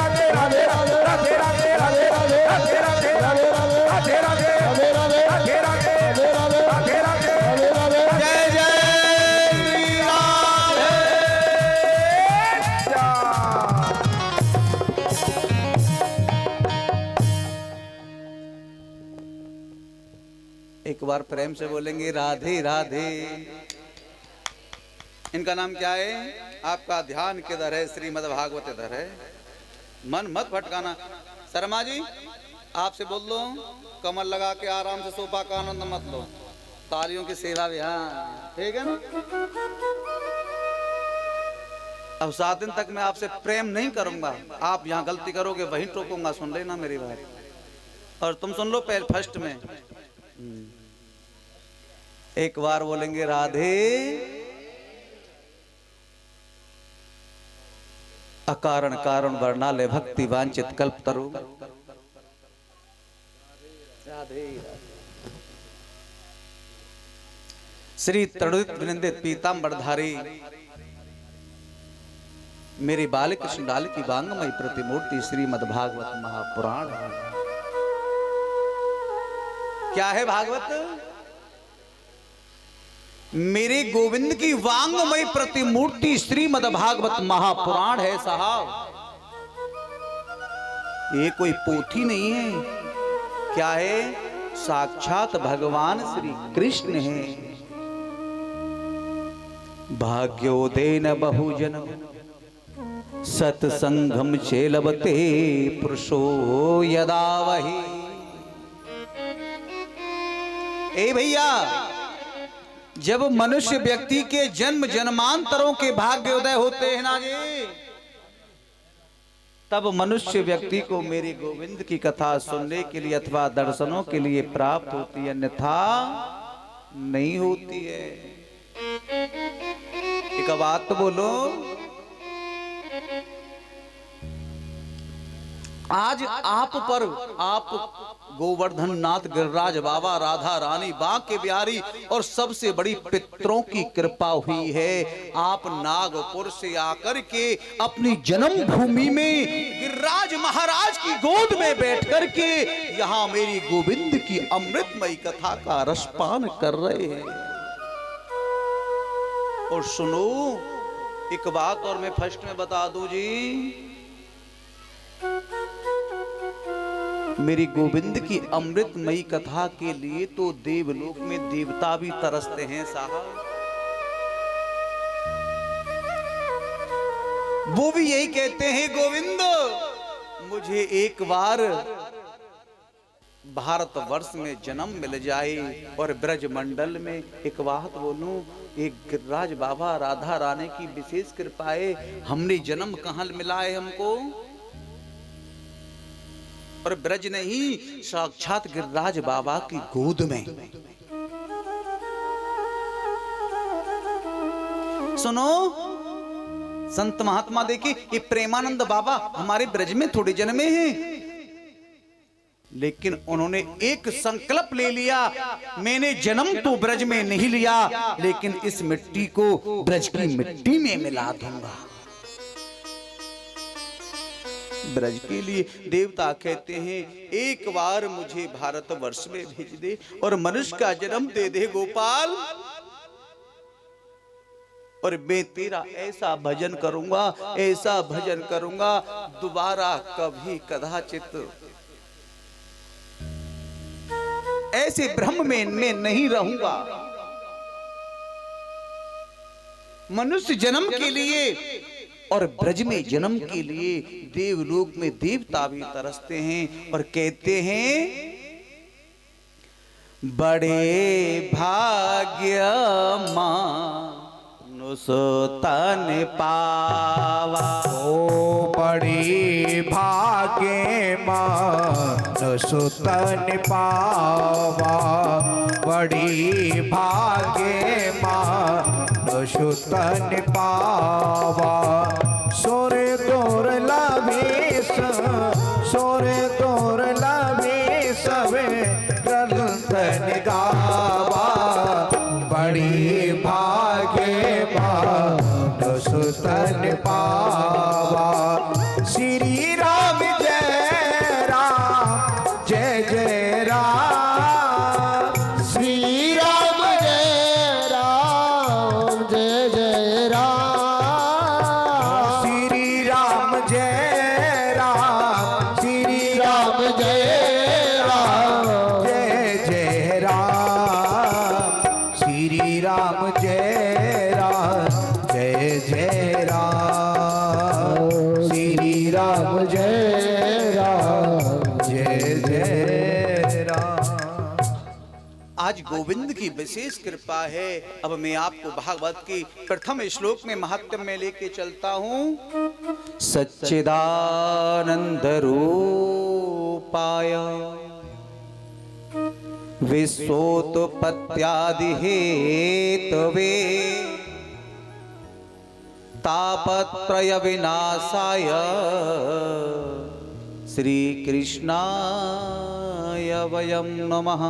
राधे राधे राधे राधे राधे राधे राधे राधे राधे राधे राधे राधे राधे राधे राधे राधे राधे। जय जय श्री राधे। एक बार प्रेम से बोलेंगे राधे राधे। इनका नाम क्या है? आपका ध्यान किधर है? श्रीमद् भागवत इधर है, मन मत भटकाना। शर्मा जी आपसे बोल लो, कमर लगा के आराम से सोफा का आनंद मत लो, तालियों की सेवा भी। हाँ ठीक है ना। अब 7 दिन तक मैं आपसे प्रेम नहीं करूंगा, आप यहाँ गलती करोगे वहीं टोकूंगा, सुन लेना मेरी बात। और तुम सुन लो पहले फर्स्ट में एक बार बोलेंगे राधे। अकारण कारण वर्णालय भक्ति वांछित कल्प तरु। श्री तड़ुदित विनिंदित पीतांबरधारी मेरी बाल कृष्ण डाल की वांगमयी प्रतिमूर्ति श्रीमद् भागवत महापुराण। क्या है भागवत? मेरे गोविंद की वांगमयी प्रतिमूर्ति श्रीमद् भागवत महापुराण है साहब। ये कोई पोथी नहीं है, क्या है? साक्षात भगवान श्री कृष्ण है। भाग्योदयन बहुजन सत्संगम चेलवते पुरुषो यदा वही। ए भैया, जब मनुष्य व्यक्ति के जन्म जन्मांतरों के भाग्योदय होते हैं ना जी, तब मनुष्य व्यक्ति को मेरे गोविंद की कथा सुनने के लिए अथवा दर्शनों के लिए प्राप्त होती है, अन्यथा नहीं होती है। एक बात तो बोलो, आज आप पर, आप गोवर्धन नाथ गिरिराज बाबा, राधा रानी, बांके बिहारी और सबसे बड़ी पितरों की कृपा हुई है। आप नागपुर से आकर के अपनी जन्म भूमि में गिरिराज महाराज की गोद में बैठ कर के यहाँ मेरी गोविंद की अमृतमयी कथा का रसपान कर रहे हैं। और सुनो एक बात और मैं फर्स्ट में बता दूं जी, मेरी गोविंद की अमृतमयी कथा के लिए तो देवलोक में देवता भी तरसते हैं साहब। वो भी यही कहते हैं, गोविंद मुझे एक बार भारतवर्ष में जन्म मिल जाए और ब्रज मंडल में एक बात बोलूं, एक गिरिराज बाबा राधा रानी की विशेष कृपा है, हमने जन्म कहां मिला है हमको, और ब्रज नहीं साक्षात गिरिराज बाबा की गोद में। सुनो संत महात्मा देखिए, ये प्रेमानंद बाबा हमारे ब्रज में थोड़े जन्मे हैं, लेकिन उन्होंने एक संकल्प ले लिया, मैंने जन्म तो ब्रज में नहीं लिया, लेकिन इस मिट्टी को ब्रज की मिट्टी में मिला दूंगा। ब्रज के लिए देवता कहते हैं, एक बार मुझे भारतवर्ष में भेज दे और मनुष्य का जन्म दे दे गोपाल, और मैं तेरा ऐसा भजन करूंगा, ऐसा भजन करूंगा, दोबारा कभी कदाचित ऐसे भ्रम में मैं नहीं रहूंगा। मनुष्य जन्म के लिए और ब्रज में जन्म के लिए देवलोक में देवता भी तरसते हैं और कहते हैं, बड़े भाग्य मानुष तन पावा, ओ बड़ी भाग्य मानुष तन पावा, बड़ी भाग्य मानुष तन पावा, सोरे तोर लाभेश, सोरे तोर लाभेश ग्रंथन गावा, बड़ी भाग्य मानुष तन पावा। श्री राम जय राम जय जय राम, श्री राम जय राम जय जय राम, श्री राम जय राम, श्री राम जय राम जय जय राम, श्री राम जय राम जय जय राम, श्री राम जय राम जय जय राम। आज गोविंद की विशेष कृपा है। अब मैं आपको भागवत की प्रथम श्लोक में महात्म्य में लेके चलता हूं। सच्चिदानंद रूपाय विश्वोत्पत्त्यादि हेतवे तापत्रय विनाशाय श्री कृष्णाय वयं नमः।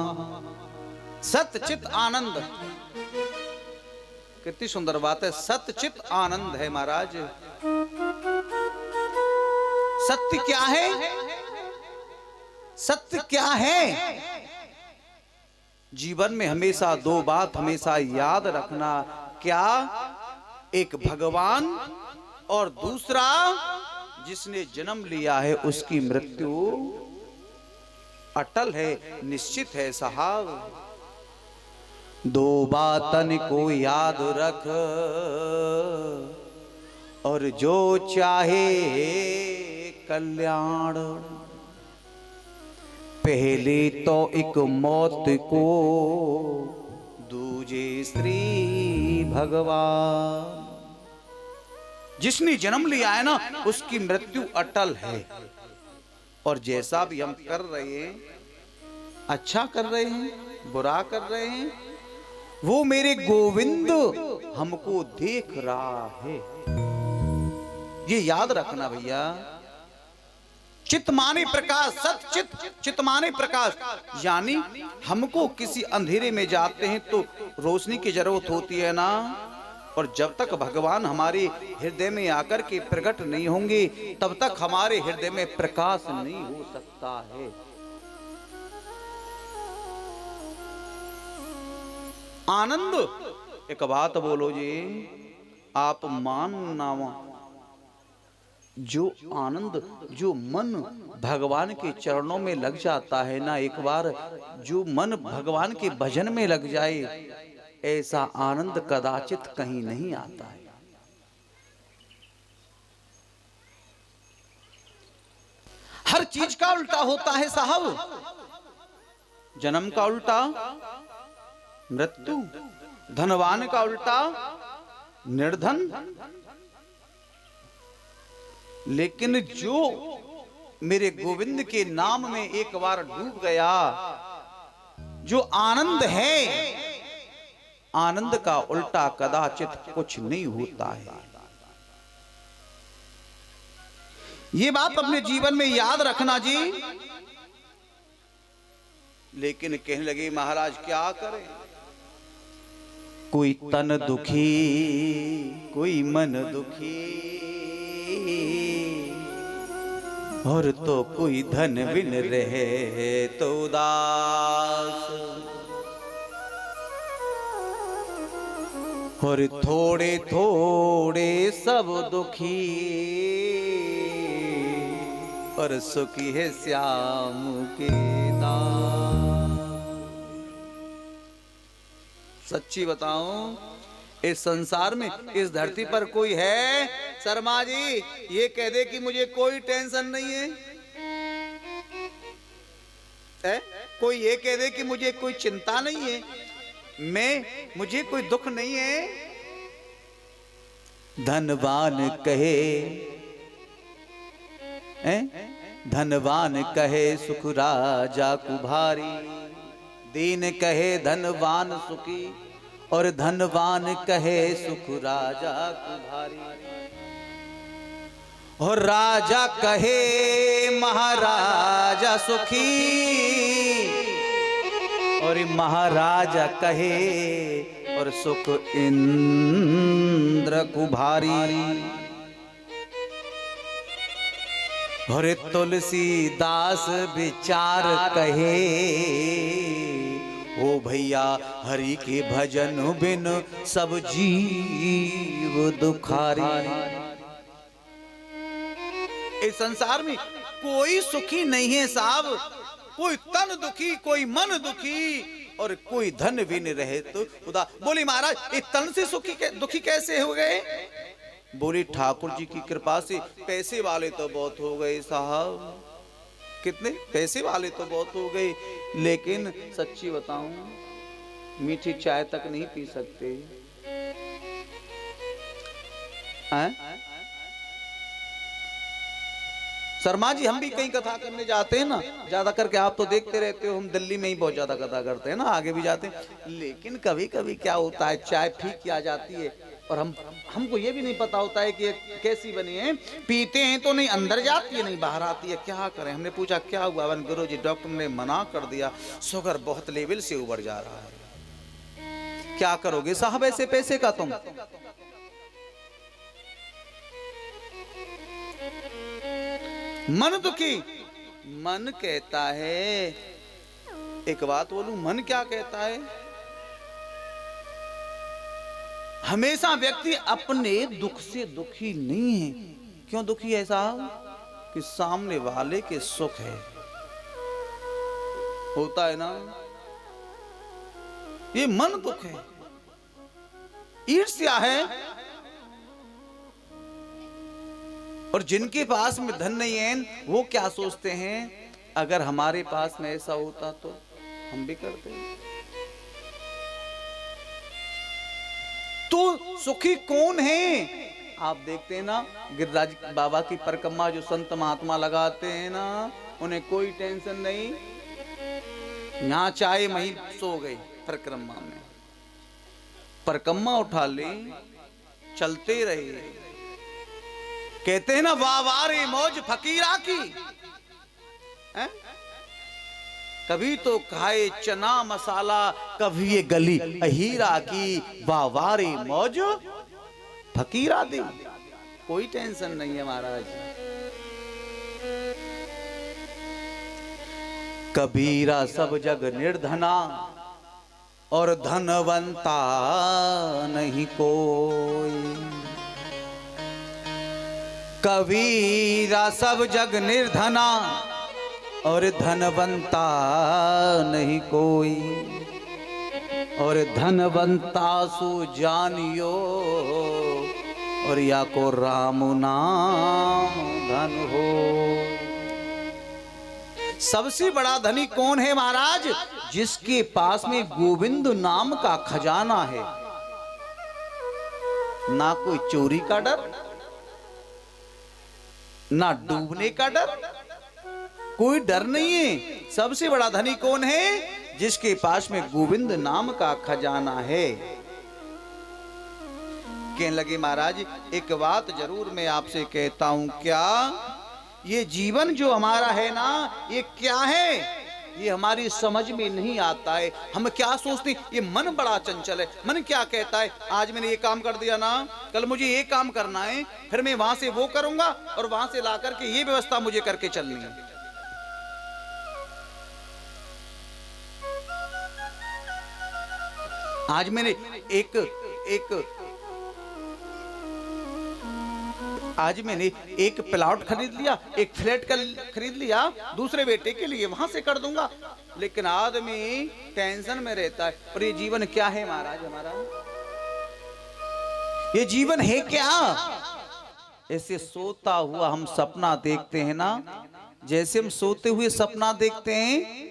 सतचित आनंद, कितनी सुंदर बात है, सतचित आनंद है महाराज। सत्य क्या है? सत्य क्या है? जीवन में हमेशा दो बात हमेशा याद रखना, क्या? एक भगवान और दूसरा जिसने जन्म लिया है उसकी मृत्यु अटल है, निश्चित है साहब। दो बातन को याद रख और जो चाहे कल्याण, पहले तो एक मौत को दूजे श्री भगवान। जिसने जन्म लिया है ना उसकी मृत्यु अटल है, और जैसा भी हम कर रहे हैं, अच्छा कर रहे हैं बुरा कर रहे हैं, वो मेरे गोविंद हमको देख रहा है, ये याद रखना भैया। चित माने प्रकाश, सत चित माने प्रकाश, यानी हमको किसी अंधेरे में जाते हैं तो रोशनी की जरूरत होती है ना, और जब तक भगवान हमारे हृदय में आकर के प्रकट नहीं होंगे तब तक हमारे हृदय में प्रकाश नहीं हो सकता है। आनंद, एक बात बोलो जी, आप मान नामा जो आनंद, जो मन भगवान के चरणों में लग जाता है ना, एक बार जो मन भगवान के भजन में लग जाए, ऐसा आनंद कदाचित कहीं नहीं आता है। हर चीज का उल्टा होता है साहब। जन्म का उल्टा मृत्यु, धनवान का उल्टा निर्धन। लेकिन जो मेरे गोविंद के नाम में एक बार डूब गया, जो आनंद है, आनंद का उल्टा कदाचित कुछ नहीं होता है। ये बात अपने जीवन में याद रखना जी। लेकिन कहने लगे महाराज क्या करें, कोई तन दुखी, कोई मन दुखी, और तो कोई धन बिन रहे तो उदास, और थोड़े थोड़े सब दुखी, और सुखी है श्याम के दास। सच्ची बताऊं, इस संसार में, इस धरती पर कोई है शर्मा जी ये कह दे कि मुझे कोई टेंशन नहीं है? कोई ये कह दे कि मुझे कोई चिंता नहीं है, मुझे कोई दुख नहीं है? धनवान कहे, धनवान कहे सुख राजा कुभारी, दीन कहे धनवान सुखी, और धनवान कहे सुख राजा कुभारी, और राजा कहे महाराजा सुखी, और महाराजा कहे और सुख इंद्र कुभारी। और तुलसीदास विचार कहे, ओ भैया हरि के भजन बिन सब जीव दुखारी। इस संसार में कोई सुखी नहीं है साहब, कोई तन दुखी, कोई मन दुखी, और कोई धन भी नहीं रहे तो खुदा। बोली महाराज ये तन से दुखी कैसे हो गए? बोली ठाकुर जी की कृपा से पैसे वाले तो बहुत हो गए साहब, कितने पैसे वाले तो बहुत हो गए, लेकिन सच्ची बताऊं मीठी चाय तक नहीं पी सकते हैं? शर्मा जी हम भी कहीं कथा करने जाते हैं ना, ज्यादा करके आप तो देखते रहते हो, हम दिल्ली में ही बहुत ज्यादा कथा करते हैं ना, आगे भी जाते हैं, लेकिन कभी कभी क्या होता है चाय फीकी आ जाती है, और हमको ये भी नहीं पता होता है कि ये कैसी बनी है। पीते हैं तो नहीं अंदर जाती है, नहीं बाहर आती है, क्या करें? हमने पूछा क्या हुआ? गुरु जी डॉक्टर ने मना कर दिया, शुगर बहुत लेवल से ऊपर जा रहा है। क्या करोगे साहब ऐसे पैसे का तुम? मन दुखी, मन कहता है, एक बात बोलूं, मन क्या कहता है? हमेशा व्यक्ति अपने दुख से दुखी नहीं है। क्यों दुखी है साहब? कि सामने वाले के सुख है, होता है ना, ये मन दुख है, ईर्ष्या है। और जिनके पास में धन नहीं है वो क्या सोचते हैं, अगर हमारे पास में ऐसा होता तो हम भी करते। तो सुखी कौन है? आप देखते हैं ना गिरिराज बाबा की परिक्रमा जो संत महात्मा लगाते हैं ना, उन्हें कोई टेंशन नहीं, यहाँ चाहे वहीं सो गए, परिक्रमा में परिक्रमा उठा ले, चलते रहे। कहते हैं ना वावारे मौज फकीरा की, है? कभी तो खाए चना मसाला, कभी ये गली अहीरा की, वावारे मौज फकीरा दी। कोई टेंशन नहीं है महाराज। कबीरा सब जग निर्धना, और धनवंता नहीं कोई। कबीरा सब जग निर्धना और धनवंता नहीं कोई, और धनवंता सु जानियो और या को राम नाम धन हो। सबसे बड़ा धनी कौन है महाराज? जिसके पास में गोविंद नाम का खजाना है। ना कोई चोरी का डर, ना डूबने का डर, कोई डर नहीं है। सबसे बड़ा धनी कौन है? जिसके पास में गोविंद नाम का खजाना है। कहने लगे महाराज एक बात जरूर मैं आपसे कहता हूं, क्या ये जीवन जो हमारा है ना, ये क्या है? ये हमारी समझ में नहीं आता है। हम क्या सोचते हैं? ये मन बड़ा चंचल है। मन क्या कहता है, आज मैंने ये काम कर दिया ना, कल मुझे ये काम करना है, फिर मैं वहां से वो करूंगा और वहां से ला करके ये व्यवस्था मुझे करके चलनी है। आज मैंने एक प्लॉट खरीद लिया, एक फ्लैट खरीद लिया, दूसरे बेटे के लिए वहां से कर दूंगा। लेकिन आदमी टेंशन में रहता है। और ये जीवन क्या है महाराज हमारा? ये जीवन है क्या? ऐसे सोता हुआ हम सपना देखते हैं ना, जैसे हम सोते हुए सपना देखते हैं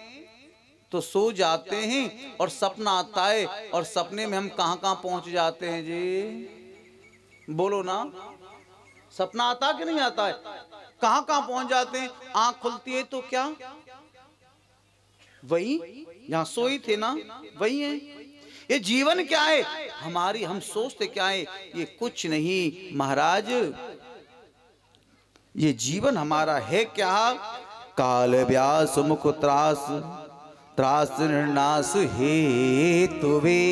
तो सो जाते हैं और सपना आता है, और सपने में हम कहां कहां पहुंच जाते हैं जी? बोलो ना, सपना आता कि नहीं आता है? कहां कहां पहुंच जाते हैं? आंख खुलती है तो क्या वही यहां सोई थे ना, वही है। ये जीवन क्या है हमारी? हम सोचते क्या है? ये कुछ नहीं महाराज। ये जीवन हमारा है क्या? काल व्यास मुख त्रास त्रास निर्नाश हे तुवे।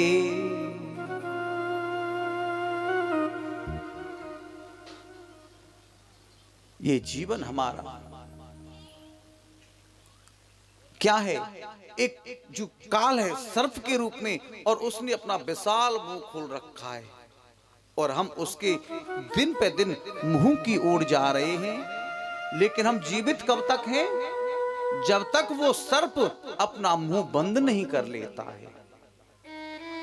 ये जीवन हमारा क्या है? एक जो काल है सर्प के रूप में, और उसने अपना विशाल मुंह खोल रखा है, और हम उसके दिन पे दिन मुंह की ओर जा रहे हैं। लेकिन हम जीवित कब तक हैं? जब तक वो सर्प अपना मुंह बंद नहीं कर लेता है।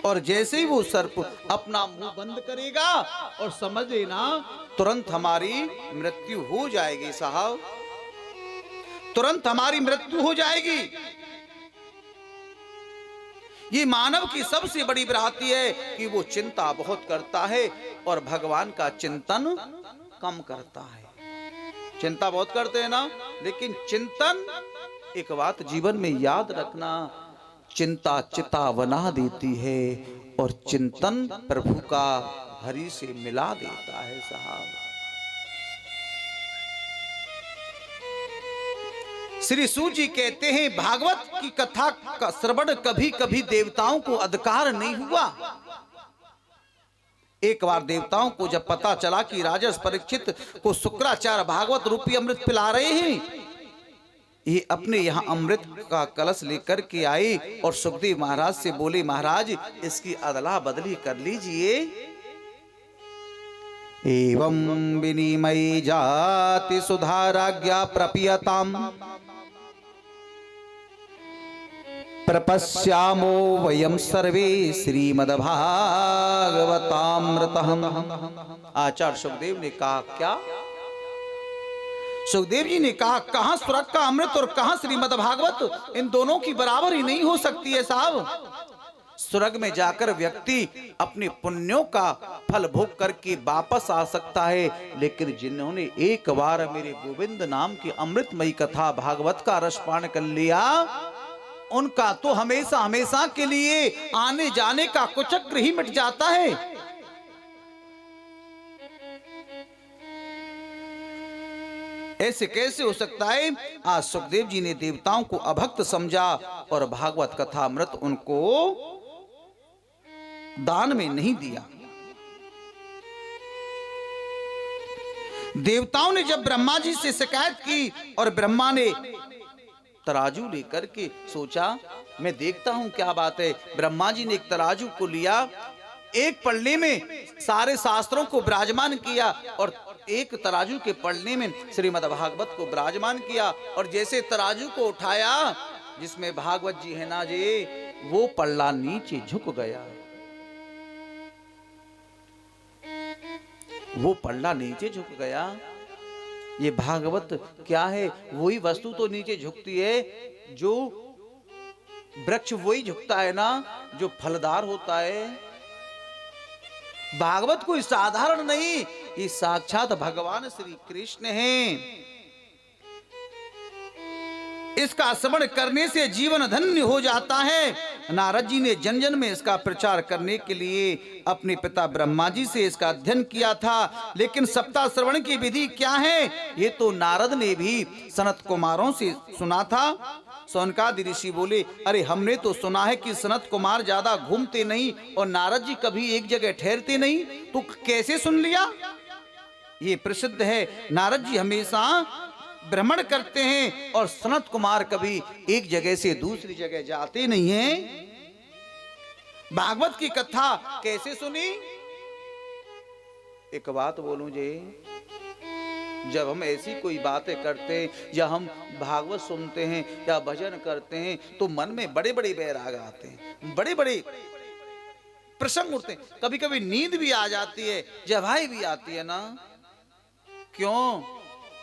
और जैसे ही वो सर्प अपना मुंह बंद करेगा, और समझ लेना तुरंत हमारी मृत्यु हो जाएगी साहब, तुरंत हमारी मृत्यु हो जाएगी। ये मानव की सबसे बड़ी भ्रांति है कि वो चिंता बहुत करता है और भगवान का चिंतन कम करता है। चिंता बहुत करते हैं ना, लेकिन चिंतन, एक बात जीवन में याद रखना, चिंता चिता बना देती है और चिंतन प्रभु का हरि से मिला देता है साहब। श्री सूत जी कहते हैं भागवत की कथा का श्रवण कभी कभी देवताओं को अधिकार नहीं हुआ। एक बार देवताओं को जब पता चला कि राजर्षि परीक्षित को शुक्राचार्य भागवत रूपी अमृत पिला रहे हैं, ये अपने यहाँ अमृत का कलश लेकर के आए और सुखदेव महाराज से बोले, महाराज इसकी अदला बदली कर लीजिए। एवं विनिमय जाति सुधाराज्ञा प्रपीयताम प्रपश्यामो वयम सर्वे श्रीमद्भागवतामृतम्। आचार्य सुखदेव ने कहा, क्या? सुखदेव जी ने कहा, कहां स्वर्ग का अमृत और कहां श्रीमद्भागवत? इन दोनों की बराबरी नहीं हो सकती है साहब। स्वर्ग में जाकर व्यक्ति अपने पुण्यों का फल भोग करके वापस आ सकता है, लेकिन जिन्होंने एक बार मेरे गोविंद नाम की अमृतमयी कथा भागवत का रसपान कर लिया, उनका तो हमेशा हमेशा के लिए आने जाने का कुचक्र ही मिट जाता है। ऐसे कैसे हो सकता है? आज सुखदेव जी ने देवताओं को अभक्त समझा और भागवत कथा अमृत उनको दान में नहीं दिया। देवताओं ने जब ब्रह्मा जी से शिकायत की और ब्रह्मा ने तराजू लेकर के सोचा, मैं देखता हूं क्या बात है। ब्रह्मा जी ने एक तराजू को लिया, एक पल्ले में सारे शास्त्रों को विराजमान किया और एक तराजू के पलड़े में श्रीमद् भागवत को विराजमान किया और जैसे तराजू को उठाया जिसमें भागवत जी है ना जी, वो पल्ला नीचे झुक गया। वो पल्ला नीचे झुक गया। ये भागवत क्या है? वही वस्तु तो नीचे झुकती है, जो वृक्ष वही झुकता है ना जो फलदार होता है। भागवत कोई साधारण नहीं, ये साक्षात भगवान श्री कृष्ण हैं। इसका श्रवण करने से जीवन धन्य हो जाता है। नारद जी ने जन जन में इसका प्रचार करने के लिए अपने पिता ब्रह्मा जी से इसका अध्ययन किया था। लेकिन सप्ताह श्रवण की विधि क्या है, ये तो नारद ने भी सनत कुमारों से सुना था। सौनकादि ऋषि बोले, अरे हमने तो सुना है कि सनत कुमार ज्यादा घूमते नहीं और नारद जी कभी एक जगह ठहरते नहीं, तो कैसे सुन लिया? ये प्रसिद्ध है, नारद जी हमेशा भ्रमण करते हैं और सनत कुमार कभी एक जगह से दूसरी जगह जाते नहीं हैं। भागवत की कथा कैसे सुनी? एक बात बोलूं जी, जब हम ऐसी कोई बातें करते हैं या हम भागवत सुनते हैं या भजन करते हैं तो मन में बड़े बड़े वैराग आते हैं, बड़े बड़े प्रसंग उठते हैं, कभी कभी नींद भी आ जाती है, जवाई भी आती है ना। क्यों?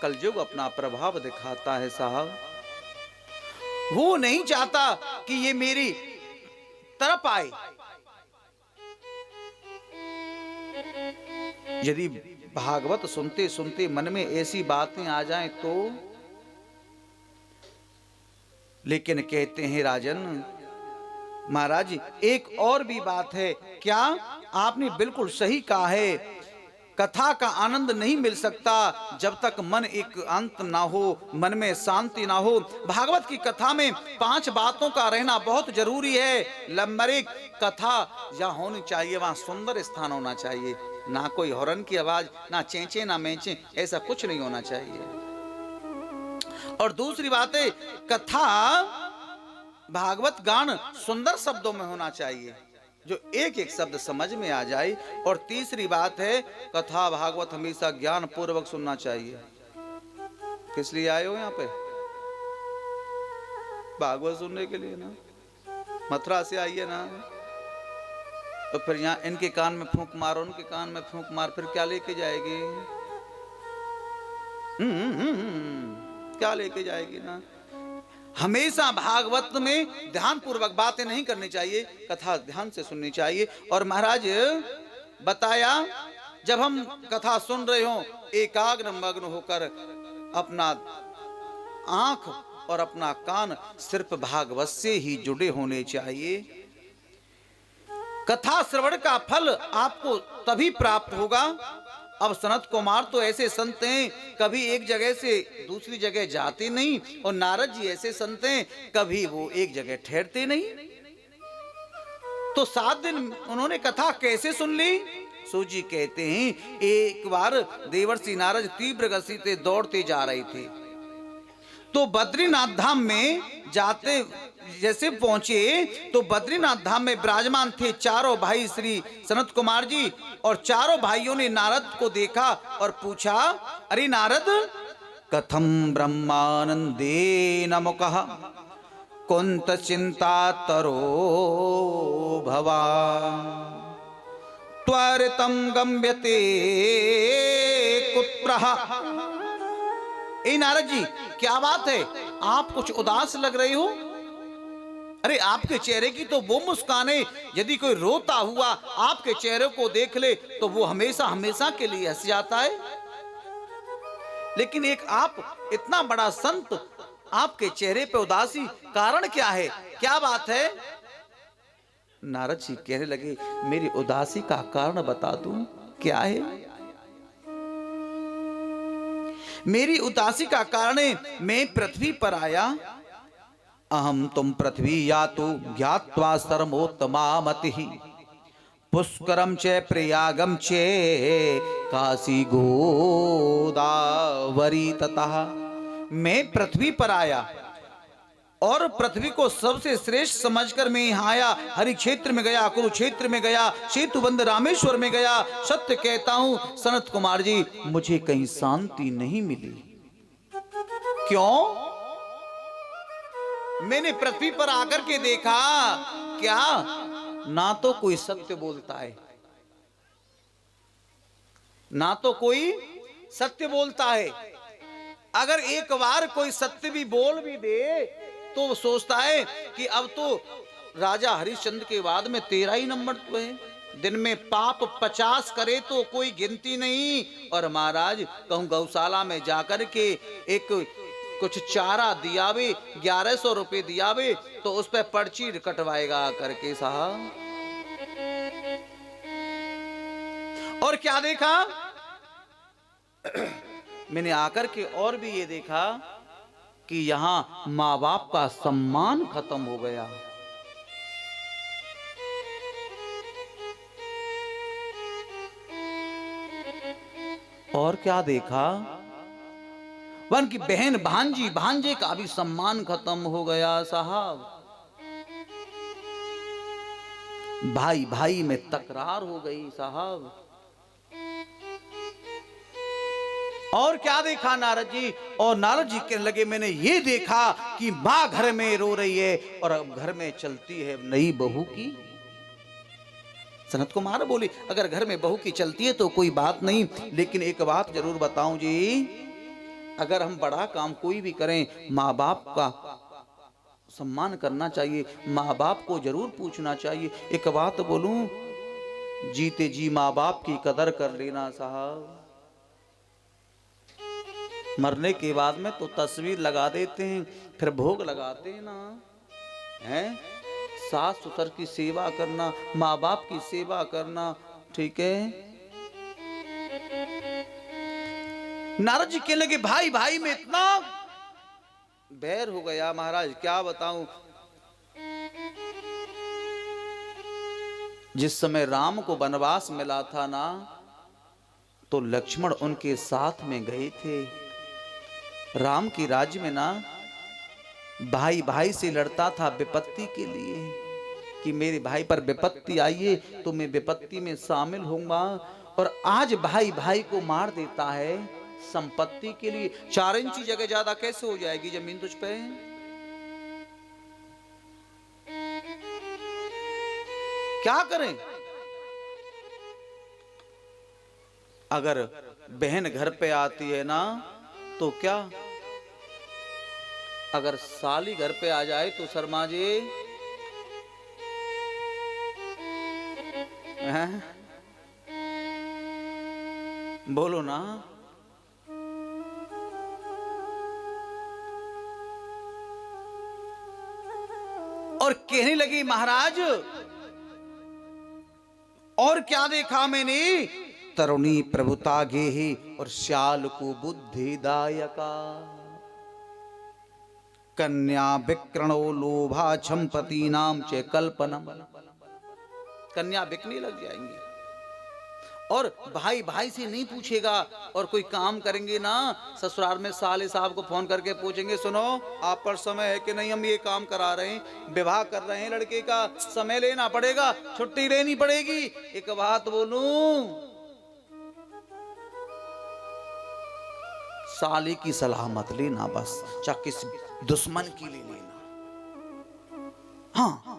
कलयुग अपना प्रभाव दिखाता है साहब। वो नहीं चाहता कि ये मेरी तरफ आए। यदि भागवत सुनते सुनते मन में ऐसी बातें आ जाएं तो, लेकिन कहते हैं राजन महाराज एक और भी बात है। क्या? आपने बिल्कुल सही कहा है, कथा का आनंद नहीं मिल सकता जब तक मन एक अंत ना हो, मन में शांति ना हो। भागवत की कथा में 5 बातों का रहना बहुत जरूरी है। नंबर 1, कथा जहाँ होनी चाहिए वहाँ सुंदर स्थान होना चाहिए, ना कोई हॉर्न की आवाज, ना चेंचे ना मेंचे, ऐसा कुछ नहीं होना चाहिए। और दूसरी बात है, कथा भागवत गान सुंदर शब्दों में होना चाहिए, जो एक एक शब्द समझ में आ जाए। और तीसरी बात है, कथा भागवत हमेशा ज्ञान पूर्वक सुनना चाहिए। किस लिए आए हो यहाँ पे? भागवत सुनने के लिए ना। मथुरा से आइए ना, तो फिर यहाँ इनके कान में फूंक मार, उनके कान में फूंक मार, फिर क्या लेके जाएगी? क्या लेके जाएगी ना। हमेशा भागवत में ध्यान पूर्वक बातें नहीं करनी चाहिए, कथा ध्यान से सुननी चाहिए। और महाराज बताया, जब हम कथा सुन रहे हो एकाग्र मग्न होकर अपना आंख और अपना कान सिर्फ भागवत से ही जुड़े होने चाहिए। कथा श्रवण का फल आपको तभी प्राप्त होगा। अब सनत कुमार तो ऐसे संत हैं कभी एक जगह से दूसरी जगह जाते नहीं, और नारद जी ऐसे संत हैं कभी वो एक जगह ठहरते नहीं। तो 7 दिन उन्होंने कथा कैसे सुन ली? सूजी कहते हैं, एक बार देवर्षि नारद तीव्र गति से दौड़ते जा रहे थे, तो बद्रीनाथ धाम में जाते जैसे पहुंचे तो बद्रीनाथ धाम में विराजमान थे चारों भाई श्री सनत कुमार जी। और चारों भाइयों ने नारद को देखा और पूछा, अरे नारद, कथम ब्रह्मानंदेन मुखः कुंत चिंता तरो भवान् त्वरितं गम्यते कुत्रः। ए नारद जी, क्या बात है, आप कुछ उदास लग रहे हो? अरे आपके चेहरे की तो वो मुस्कान है, यदि कोई रोता हुआ आपके चेहरे को देख ले तो वो हमेशा हमेशा के लिए हंस जाता है। लेकिन एक आप इतना बड़ा संत, आपके चेहरे पे उदासी, कारण क्या है? क्या बात है? नारद जी कहने लगे, मेरी उदासी का कारण बता दूं, क्या है? मेरी उदासी का कारण है, मैं पृथ्वी पर आया, अहम तुम पृथ्वी यातु ज्ञात्वा सर्वोत्तमामतिः पुष्करम च प्रयागम च काशी गोदावरी ततः। मैं पृथ्वी पर आया, और पृथ्वी को सबसे श्रेष्ठ समझकर मैं यहाँ आया। हरि क्षेत्र में गया, कुरुक्षेत्र में गया, सेतुबंध रामेश्वर में गया। सत्य कहता हूं सनत कुमार जी, मुझे कहीं शांति नहीं मिली। क्यों? मैंने पृथ्वी पर आकर के देखा, क्या ना तो कोई सत्य बोलता है, ना तो कोई सत्य बोलता है। अगर एक बार कोई सत्य भी बोल भी दे तो वो सोचता है कि अब तो राजा हरिश्चंद्र के बाद में 13 ही नंबर तो है। दिन में पाप 50 करे तो कोई गिनती नहीं। और महाराज कहूं गौशाला में जाकर के एक कुछ चारा दियावे, 1100 रुपए दियावे तो उस पर पर्ची कटवाएगा करके साहब। और क्या देखा मैंने आकर के, और भी ये देखा कि यहां मां बाप का सम्मान खत्म हो गया। और क्या देखा, वन की बहन भांजी भांजे का भी सम्मान खत्म हो गया साहब। भाई भाई में तकरार हो गई साहब। और क्या देखा नारद जी, और नारद जी कहने लगे मैंने ये देखा कि मां घर में रो रही है और अब घर में चलती है नई बहू की। सनत कुमार बोली अगर घर में बहू की चलती है तो कोई बात नहीं, लेकिन एक बात जरूर बताऊं जी, अगर हम बड़ा काम कोई भी करें माँ बाप का सम्मान करना चाहिए, माँ बाप को जरूर पूछना चाहिए। एक बात बोलूं, जीते जी माँ बाप की कदर कर लेना साहब। मरने के बाद में तो तस्वीर लगा देते हैं, फिर भोग लगाते हैं ना, हैं? सास ससुर की सेवा करना, माँ बाप की सेवा करना, ठीक है। नारद जी कहने लगे भाई भाई में इतना बैर हो गया महाराज, क्या बताऊं। जिस समय राम को वनवास मिला था ना, तो लक्ष्मण उनके साथ में गए थे। राम की राज्य में ना भाई भाई से लड़ता था विपत्ति के लिए, कि मेरे भाई पर विपत्ति आई है तो मैं विपत्ति में शामिल होऊंगा। और आज भाई भाई को मार देता है संपत्ति के लिए। 4 इंच जगह ज्यादा कैसे हो जाएगी जमीन तुझ पे? क्या करें? अगर बहन घर पे आती है ना तो क्या, अगर साली घर पे आ जाए तो शर्मा जी बोलो ना, और कहने लगी महाराज और क्या देखा मैंने, तरुणी प्रभुता गेहि और श्याल को बुद्धि दायका, कन्या विक्रणो लोभा छंपति नाम चे कल्पनम। कन्या बिकने लग जाएंगी और भाई भाई से नहीं पूछेगा। और कोई काम करेंगे ना, ससुराल में साले साहब को फोन करके पूछेंगे सुनो आप पर समय है कि नहीं, हम ये काम करा रहे हैं, विवाह कर रहे हैं, लड़के का समय लेना पड़ेगा, छुट्टी लेनी पड़ेगी। एक बात बोलूं, साले की सलाह मत लेना, बस चाहे किसी दुश्मन की ले लेना। हाँ,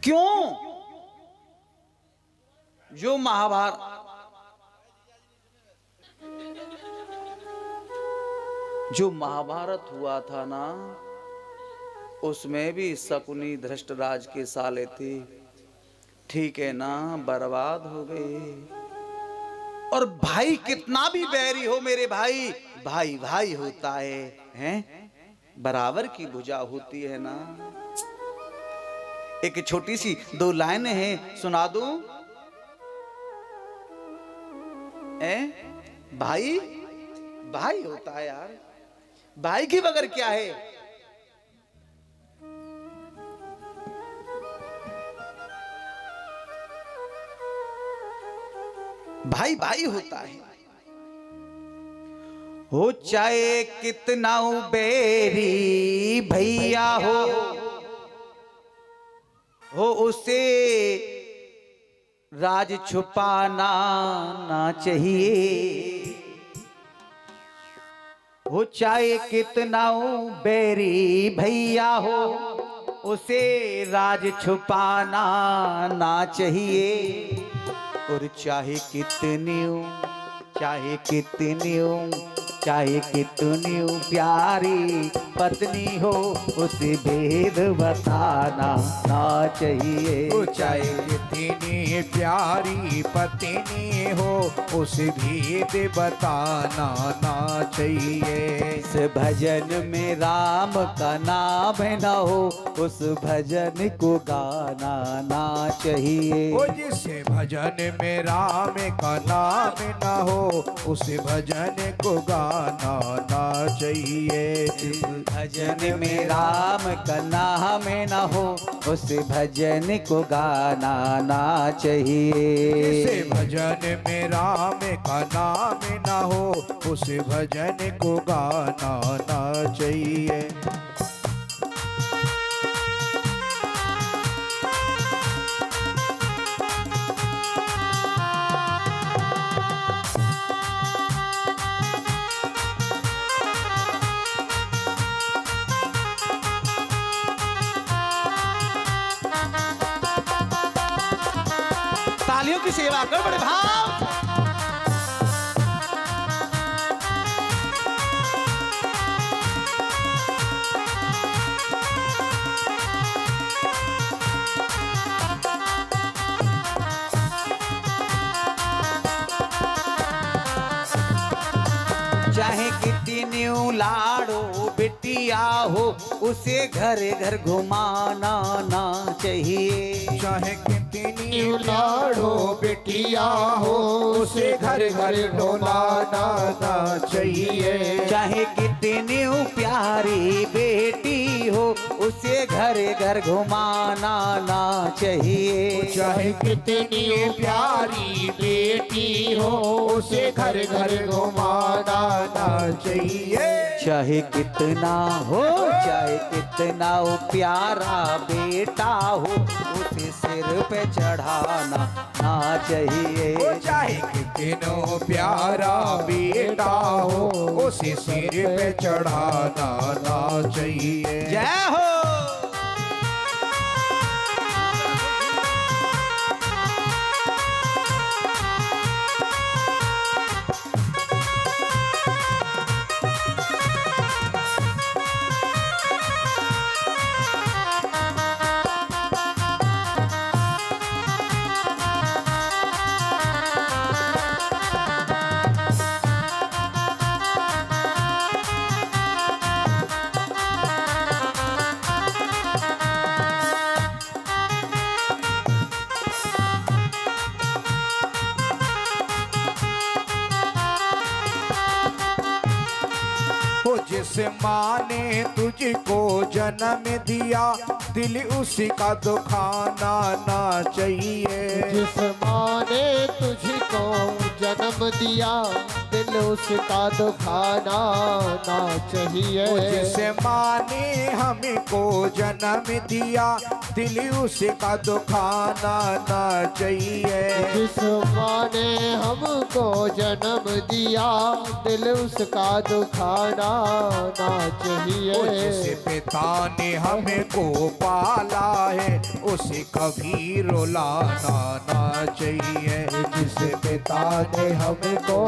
क्यों? जो महाभारत हुआ था ना, उसमें भी शकुनी धृष्टराज के साले थे, ठीक है ना, बर्बाद हो गए। और भाई कितना भी बैरी हो मेरे भाई, भाई भाई होता है, हैं? बराबर की भुजा होती है ना। एक छोटी सी 2 लाइनें हैं, सुना दूं? भाई भाई होता है यार, भाई के बगैर क्या है। भाई भाई होता है। हो चाहे कितना बेरी भैया हो उसे राज छुपाना ना चाहिए। हो चाहे कितना बेरी भैया हो उसे राज छुपाना ना चाहिए। और चाहे कितनी प्यारी पत्नी हो उसे भेद बताना ना चाहिए। वो चाहे कितनी प्यारी पत्नी हो उसे भेद बताना ना चाहिए। इस भजन में राम का नाम न हो उस भजन को गाना ना चाहिए। वो जिस भजन में राम का नाम न हो उस भजन को गाना ना चाहिए। जिस भजन में राम का नाम न हो उस भजन को गाना ना चाहिए। जिस भजन में राम का नाम न हो उस भजन को गाना ना चाहिए। तालियों की सेवा कर बड़े भाव। चाहे कितनी लाड़ो बिटिया हो उसे घर घर घुमाना ना चाहिए। चाहे कितनी लाड़ो बेटिया हो उसे घर घर डोलाना ना चाहिए। चाहे कितनी प्यारी बेटी हो उसे घर घर घुमाना ना चाहिए। चाहे कितनी प्यारी बेटी हो उसे घर घर घुमाना ना चाहिए। चाहे कितना प्यारा बेटा हो उसे सिर पे चढ़ाना ना चाहिए। चाहे कितनो प्यारा बेटा हो उसे सिर पे चढ़ाना ना चाहिए। जय हो। जिस माँ ने तुझको जन्म दिया दिल उसी का दुखाना ना चाहिए। जिस माँ ने तुझको जन्म दिया दिल उसका दुखाना ना चाहिए। जिस माँ ने हमको जन्म दिया दिल उसका दुखाना ना चाहिए। जिस माँ ने हमको जन्म दिया दिल उसका दुखाना ना चाहिए। जिस पिता ने हमको पाला है उसे कभी रुलाना ना चाहिए। जिस पिता ने हमको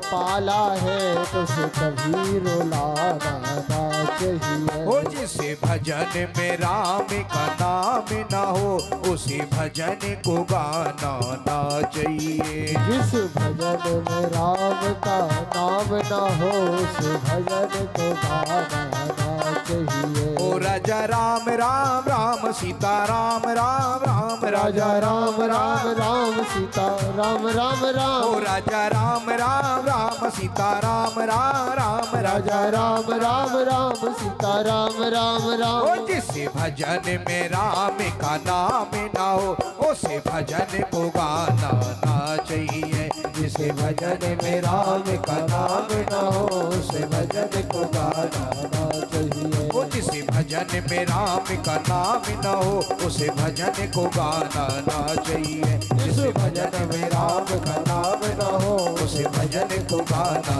पाला है तो उसे कभी रुलाना ना चाहिए। हो जिस भजन में राम का नाम ना हो उसे भजन को गाना ना चाहिए। जिस भजन में राम का नाम ना हो उस भजन को गाना ना चाहिए। ओ राजा राम राम राम सीता राम राम राम राजा राम राम राम सीता राम राम राम। ओ राजा राम राम राम सीता राम राम राम राजा राम राम राम सीता राम राम राम। ओ जिस भजन में राम का नाम ना हो उसे भजन को गाना ना चाहिए। जिस जिसे भजन में राम का नाम न हो उसे भजन को गाना ना चाहिए। वो जिसे भजन में राम का नाम न हो उसे भजन को गाना ना चाहिए। जिस भजन में राम का नाम न हो उसे भजन को गाना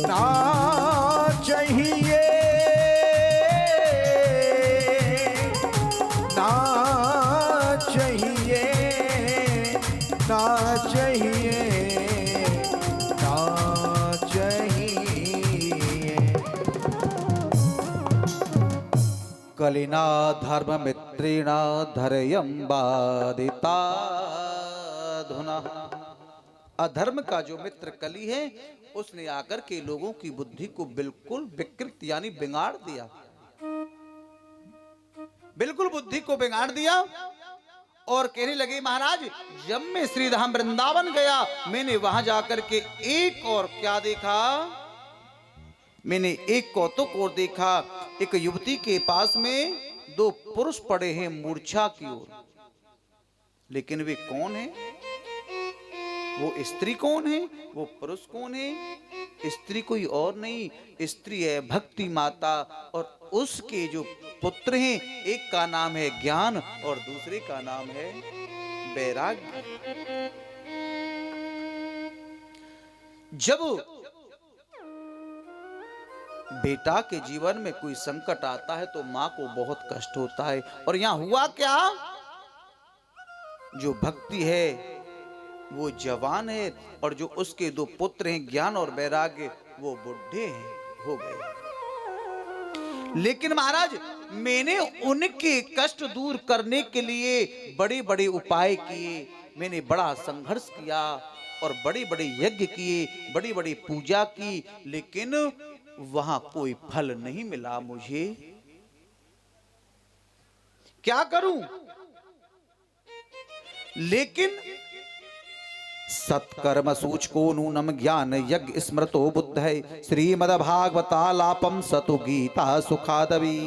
ना चाहिए, ना चाहिए, ना चाहिए, ना चाहिए। कलिना धर्म मित्रिणा धैर्यं बाधिता धुना। अधर्म का जो मित्र कली है उसने आकर के लोगों की बुद्धि को बिल्कुल विकृत यानी बिगाड़ दिया, बिल्कुल बुद्धि को बिगाड़ दिया। और कहने लगे महाराज जब मैं श्रीधाम वृंदावन गया मैंने वहां जाकर के एक और क्या देखा, मैंने एक कौतुक और देखा। एक युवती के पास में दो पुरुष पड़े हैं मूर्छा की ओर, लेकिन वे कौन है? वो स्त्री कौन है? वो पुरुष कौन है? स्त्री कोई और नहीं, स्त्री है भक्ति माता और उसके जो पुत्र हैं एक का नाम है ज्ञान और दूसरे का नाम है वैराग्य। जब बेटा के जीवन में कोई संकट आता है तो मां को बहुत कष्ट होता है। और यहां हुआ क्या, जो भक्ति है वो जवान है और जो उसके दो पुत्र हैं ज्ञान और वैराग्य वो बुढ़े हैं, हो गए। लेकिन महाराज मैंने उनके कष्ट दूर करने के लिए बड़े बड़े उपाय किए, मैंने बड़ा संघर्ष किया और बड़े बड़े यज्ञ किए, बड़ी बड़ी पूजा की, लेकिन वहां कोई फल नहीं मिला मुझे। क्या करूं? लेकिन सत्कर्म सूचको नूनम ज्ञान यज्ञ स्मृतो बुद्ध है श्रीमद्भागवतालापम सतु गीता सुखादवी।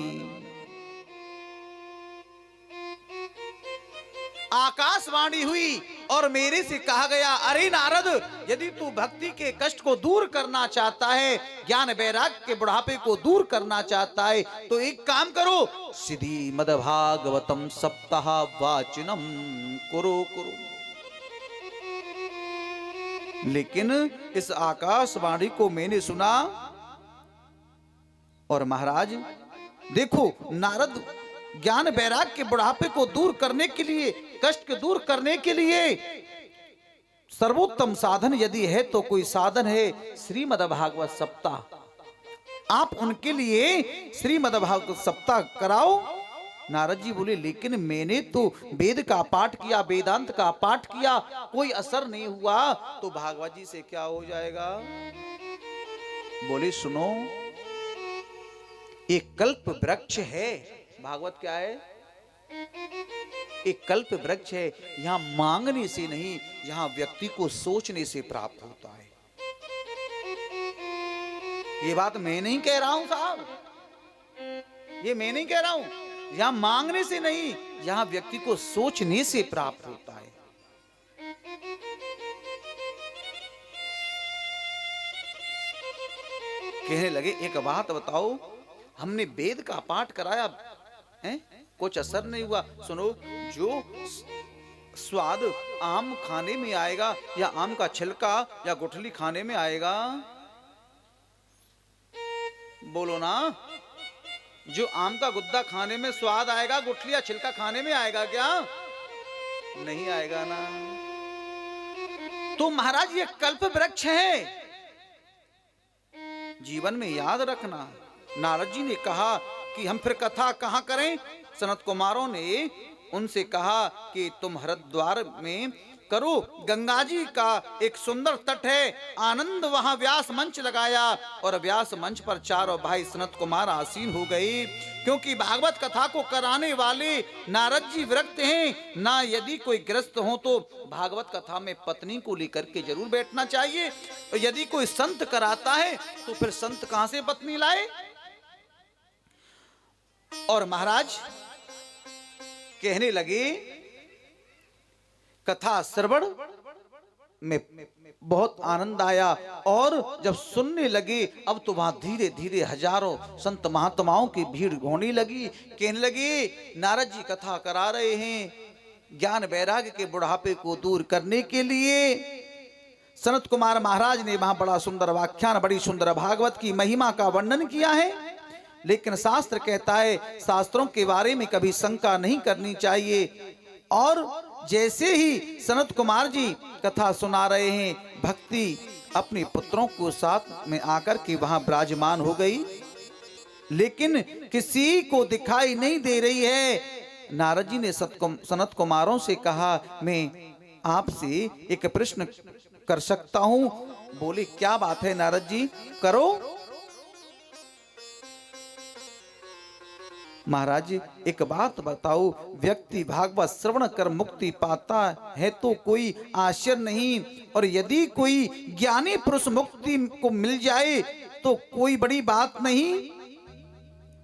आकाशवाणी हुई और मेरे से कहा गया अरे नारद यदि तू भक्ति के कष्ट को दूर करना चाहता है, ज्ञान वैराग्य के बुढ़ापे को दूर करना चाहता है तो एक काम करो, श्रीमद्भागवतम सप्ताह वाचनम कुरु कुरु। लेकिन इस आकाशवाणी को मैंने सुना और महाराज देखो नारद ज्ञान वैराग्य के बुढ़ापे को दूर करने के लिए, कष्ट को दूर करने के लिए सर्वोत्तम साधन यदि है तो कोई साधन है श्रीमद्भागवत सप्ताह। आप उनके लिए श्रीमद्भागवत सप्ताह कराओ। नारद जी बोले लेकिन मैंने तो वेद का पाठ किया, वेदांत का पाठ किया, कोई असर नहीं हुआ, तो भागवत जी से क्या हो जाएगा? बोले सुनो, एक कल्प वृक्ष है। भागवत क्या है? एक कल्प वृक्ष है। यहां मांगने से नहीं, यहां व्यक्ति को सोचने से प्राप्त होता है। ये बात मैं नहीं कह रहा हूं साहब, ये मैं नहीं कह रहा हूं। यहां मांगने से नहीं, यहां व्यक्ति को सोचने से प्राप्त होता है। कहने लगे एक बात बताओ, हमने वेद का पाठ कराया है, कुछ असर नहीं हुआ। सुनो, जो स्वाद आम खाने में आएगा या आम का छिलका या गुठली खाने में आएगा, बोलो ना, जो आम का गुद्दा खाने में स्वाद आएगा, गुठली या छिलका खाने में आएगा क्या? नहीं आएगा ना। तो महाराज ये कल्प वृक्ष है, जीवन में याद रखना। नारद जी ने कहा कि हम फिर कथा कहां करें? सनत कुमारों ने उनसे कहा कि तुम हरिद्वार में करो, गंगा जी का एक सुंदर तट है, आनंद वहां व्यास मंच लगाया और व्यास मंच पर चारों भाई सनत कुमार आसीन हो गए। क्योंकि भागवत कथा को कराने वाले नारद जी विरक्त हैं ना, यदि कोई ग्रस्त हो तो भागवत कथा में पत्नी को लेकर के जरूर बैठना चाहिए। और यदि कोई संत कराता है तो फिर संत कहां से पत्नी लाए? और महाराज कहने लगे कथा श्रवण में बहुत आनंद आया और जब सुनने लगे अब तो वहां धीरे धीरे हजारों संत महात्माओं की भीड़ होने लगी। कहने लगे नारद जी कथा करा रहे हैं ज्ञान वैराग्य के बुढ़ापे को दूर करने के लिए। सनत कुमार महाराज ने वहां बड़ा सुंदर व्याख्यान, बड़ी सुंदर भागवत की महिमा का वर्णन किया है। लेकिन शास्त्र कहता है शास्त्रों के बारे में कभी शंका नहीं करनी चाहिए। और जैसे ही सनत कुमार जी कथा सुना रहे हैं, भक्ति अपने पुत्रों को साथ में आकर के वहां विराजमान हो गई, लेकिन किसी को दिखाई नहीं दे रही है। नारद जी ने सनत कुमारों से कहा मैं आपसे एक प्रश्न कर सकता हूं? बोले क्या बात है नारद जी, करो। महाराज एक बात बताओ, व्यक्ति भागवत श्रवण कर मुक्ति पाता है तो कोई आश्चर्य नहीं, और यदि कोई ज्ञानी पुरुष मुक्ति को मिल जाए तो कोई बड़ी बात नहीं।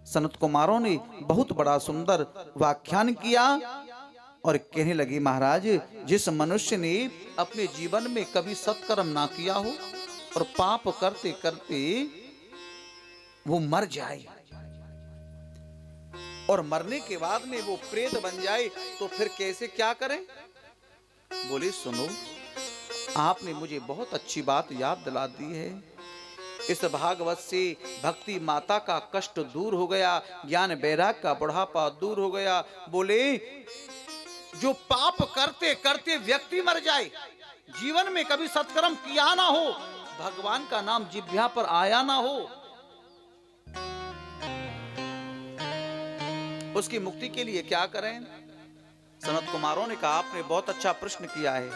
सनत कुमारों ने बहुत बड़ा सुंदर व्याख्यान किया और कहने लगे महाराज जिस मनुष्य ने अपने जीवन में कभी सत्कर्म ना किया हो और पाप करते करते वो मर जाए और मरने के बाद में वो प्रेत बन जाए तो फिर कैसे क्या करें? बोले सुनो, आपने मुझे बहुत अच्छी बात याद दिला दी है। इस भागवत से भक्ति माता का कष्ट दूर हो गया, ज्ञान वैराग्य का बुढ़ापा दूर हो गया। बोले जो पाप करते करते व्यक्ति मर जाए, जीवन में कभी सत्कर्म किया ना हो, भगवान का नाम जिह्वा पर आया ना हो, उसकी मुक्ति के लिए क्या करें? सनत कुमारों ने कहा आपने बहुत अच्छा प्रश्न किया है।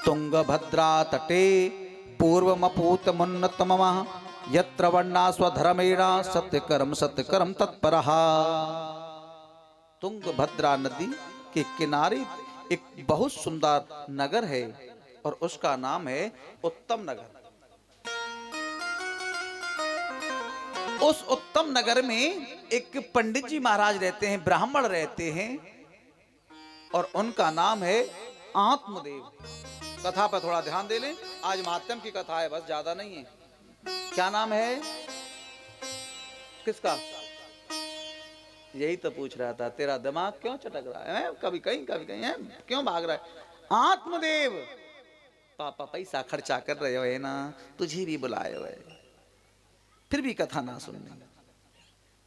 तुंगभद्रा तटे पूर्वमपूत मुन्नतमः यत्र वर्णा स्वधर्मेण सत्यकर्म तत्परः। तुंगभद्रा नदी के किनारे एक बहुत सुंदर नगर है और उसका नाम है उत्तम नगर। उस उत्तम नगर में एक पंडित जी महाराज रहते हैं, ब्राह्मण रहते हैं और उनका नाम है आत्मदेव। कथा पर थोड़ा ध्यान दे लें, आज महात्म की कथा है, बस ज्यादा नहीं है। क्या नाम है किसका? यही तो पूछ रहा था, तेरा दिमाग क्यों चटक रहा है? कभी कहीं है, क्यों भाग रहा है? आत्मदेव। पापा पैसा खर्चा कर रहे हो है ना, तुझे भी बुलाए हुए, फिर भी कथा ना सुनने।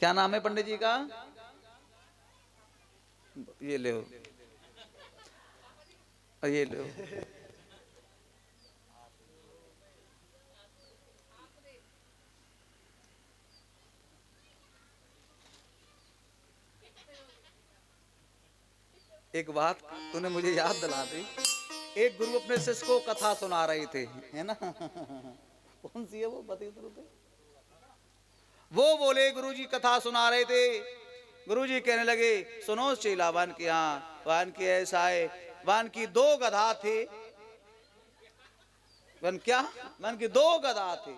क्या नाम है पंडित जी का? ये ले, ये लो। एक बात तूने मुझे याद दिला दी। एक गुरु अपने शिष्य को कथा सुना रहे थे, है ना? कौन सी है वो, बता दो। वो बोले गुरुजी कथा सुना रहे थे। गुरुजी कहने लगे सुनो चेला, वान के यहाँ वान के ऐसा है, वान की 2 गधा थे। वन क्या? वन की 2 गधा थे।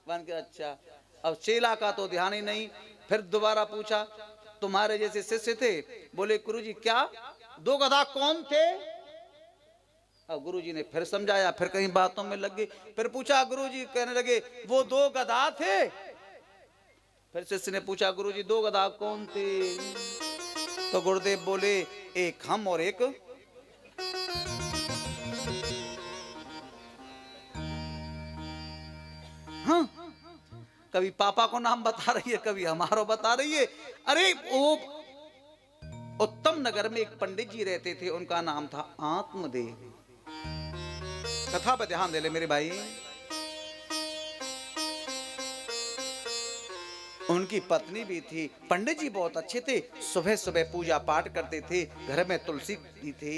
वन के अच्छा। अब चेला का तो ध्यान ही नहीं। फिर दोबारा पूछा तुम्हारे जैसे शिष्य थे? बोले गुरुजी क्या 2 गधा कौन थे? अब गुरुजी ने फिर समझाया, फिर कहीं बातों में लग गए। फिर पूछा, गुरुजी कहने लगे वो 2 गधा थे। फिर शिष्य ने पूछा गुरुजी 2 गधा कौन थे? तो गुरुदेव बोले एक हम और एक हाँ। कभी पापा को नाम बता रही है, कभी हमारो बता रही है। अरे वो उत्तम नगर में एक पंडित जी रहते थे, उनका नाम था आत्मदेव। कथा पर ध्यान दे ले मेरे भाई। उनकी पत्नी भी थी। पंडित जी बहुत अच्छे थे, सुबह सुबह पूजा पाठ करते थे, घर में तुलसी भी थी,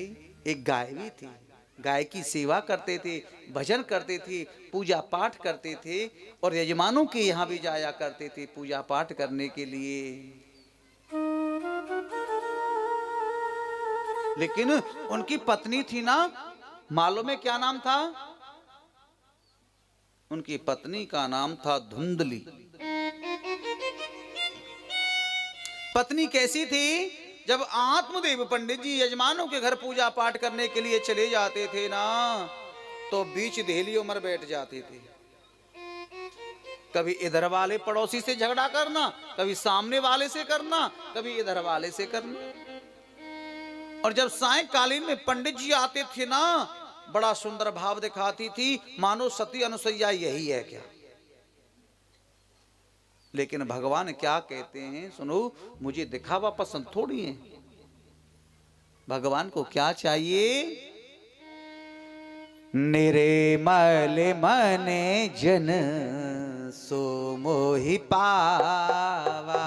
एक गाय भी थी, गाय की सेवा करते थे, भजन करते थे, पूजा पाठ करते थे और यजमानों के यहाँ भी जाया करते थे पूजा पाठ करने के लिए। लेकिन उनकी पत्नी थी ना, मालूम है क्या नाम था? उनकी पत्नी का नाम था धुंधली। पत्नी कैसी थी? जब आत्मदेव पंडित जी यजमानों के घर पूजा पाठ करने के लिए चले जाते थे ना, तो बीच देहलियों में बैठ जाते थे। कभी इधर वाले पड़ोसी से झगड़ा करना, कभी सामने वाले से करना, कभी इधर वाले से करना। और जब सायंकालीन में पंडित जी आते थे ना, बड़ा सुंदर भाव दिखाती थी, मानो सती अनुसैया यही है क्या। लेकिन भगवान क्या कहते हैं सुनो, मुझे दिखावा पसंद थोड़ी है। भगवान को क्या चाहिए? निर्मल मने जन सो मोहि पावा।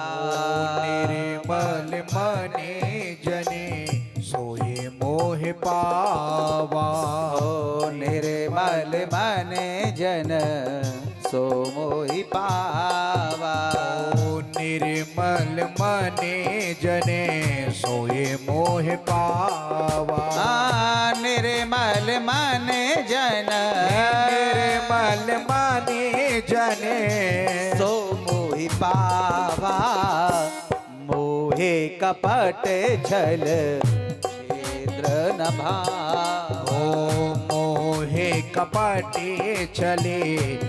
निर्मल मने जने सोए मोह पावा। ओ निर्मल मने जन सो मोहि पावा। ओ निर्मल मने जने सोए मोह पावा। निर्मल मने जन निर्मल मने जने सो मोहि पावा। मोहे कपट छल छेद्र न भावा। ओ मोहे कपटे चले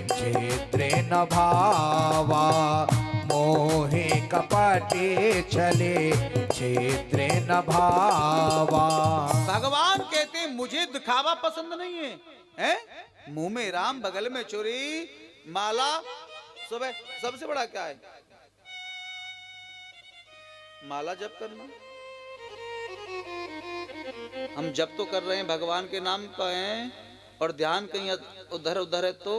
क्षेत्र न भावा। मोहे कपटे चले क्षेत्र न भावा। भगवान कहते हैं मुझे दिखावा पसंद नहीं है, हैं? मुंह में राम बगल में चोरी, माला सुबह सबसे बड़ा क्या है? माला जप करना। हम जप तो कर रहे हैं भगवान के नाम पर हैं, और ध्यान कहीं उधर उधर है तो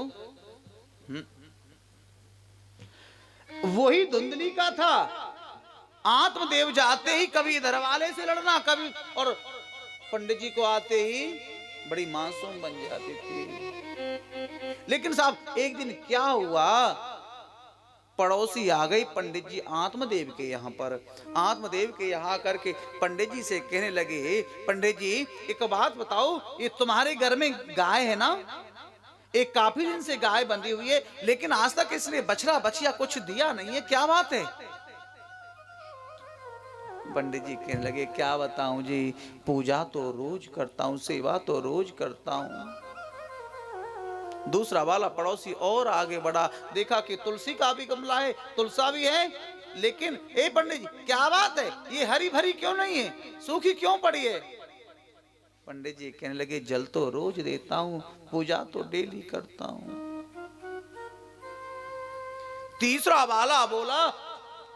वही धुंधली का था। आत्मदेव जाते ही कभी इधर वाले से लड़ना, कभी और पंडित जी को आते ही बड़ी मासूम बन जाती थी। लेकिन साहब एक दिन क्या हुआ, पड़ोसी आ गई पंडित जी आत्मदेव के यहाँ पर। आत्मदेव के यहाँ करके पंडित जी से कहने लगे, पंडित जी एक बात बताओ, ये तुम्हारे घर में गाय है ना? एक काफी दिन से गाय बंधी हुई है, लेकिन आज तक इसने बछड़ा बछिया कुछ दिया नहीं है, क्या बात है? पंडित जी कहने लगे, क्या बताऊं जी, पूजा तो रोज करता हूं, सेवा तो रोज करता हूं। दूसरा वाला पड़ोसी और आगे बढ़ा, देखा कि तुलसी का भी गमला है, तुलसा भी है, लेकिन ए पंडित जी क्या बात है, ये हरी भरी क्यों नहीं है, सूखी क्यों पड़ी है? पंडित जी कहने लगे, जल तो रोज देता हूं, पूजा तो डेली करता हूं। तीसरा वाला बोला,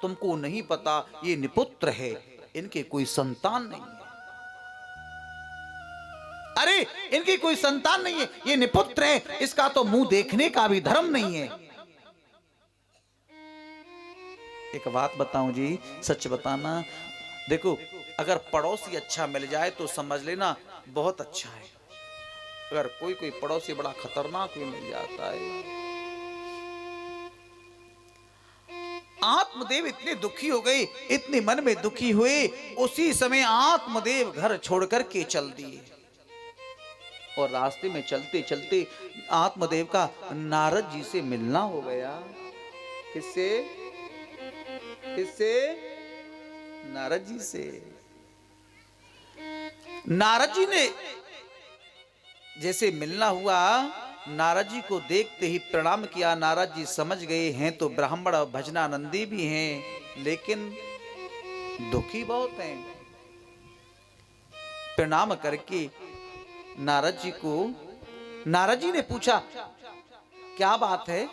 तुमको नहीं पता ये निपुत्र है, इनके कोई संतान नहीं है। अरे इनकी कोई संतान नहीं है, ये निपुत्र है, इसका तो मुंह देखने का भी धर्म नहीं है। एक बात बताऊं जी, सच बताना, देखो अगर पड़ोसी अच्छा मिल जाए तो समझ लेना बहुत अच्छा है। अगर कोई कोई पड़ोसी बड़ा खतरनाक भी मिल जाता है। आत्मदेव इतने दुखी हो गए, इतने मन में दुखी हुए, उसी समय आत्मदेव घर छोड़कर के चल दिए। और रास्ते में चलते चलते आत्मदेव का नारद जी से मिलना हो गया। किससे? किससे? नारद जी से। नारद जी ने जैसे मिलना हुआ, नारद जी को देखते ही प्रणाम किया। नारद जी समझ गए हैं तो ब्राह्मण भजनानंदी भी हैं, लेकिन दुखी बहुत हैं। प्रणाम करके नारद जी ने पूछा, क्या बात है,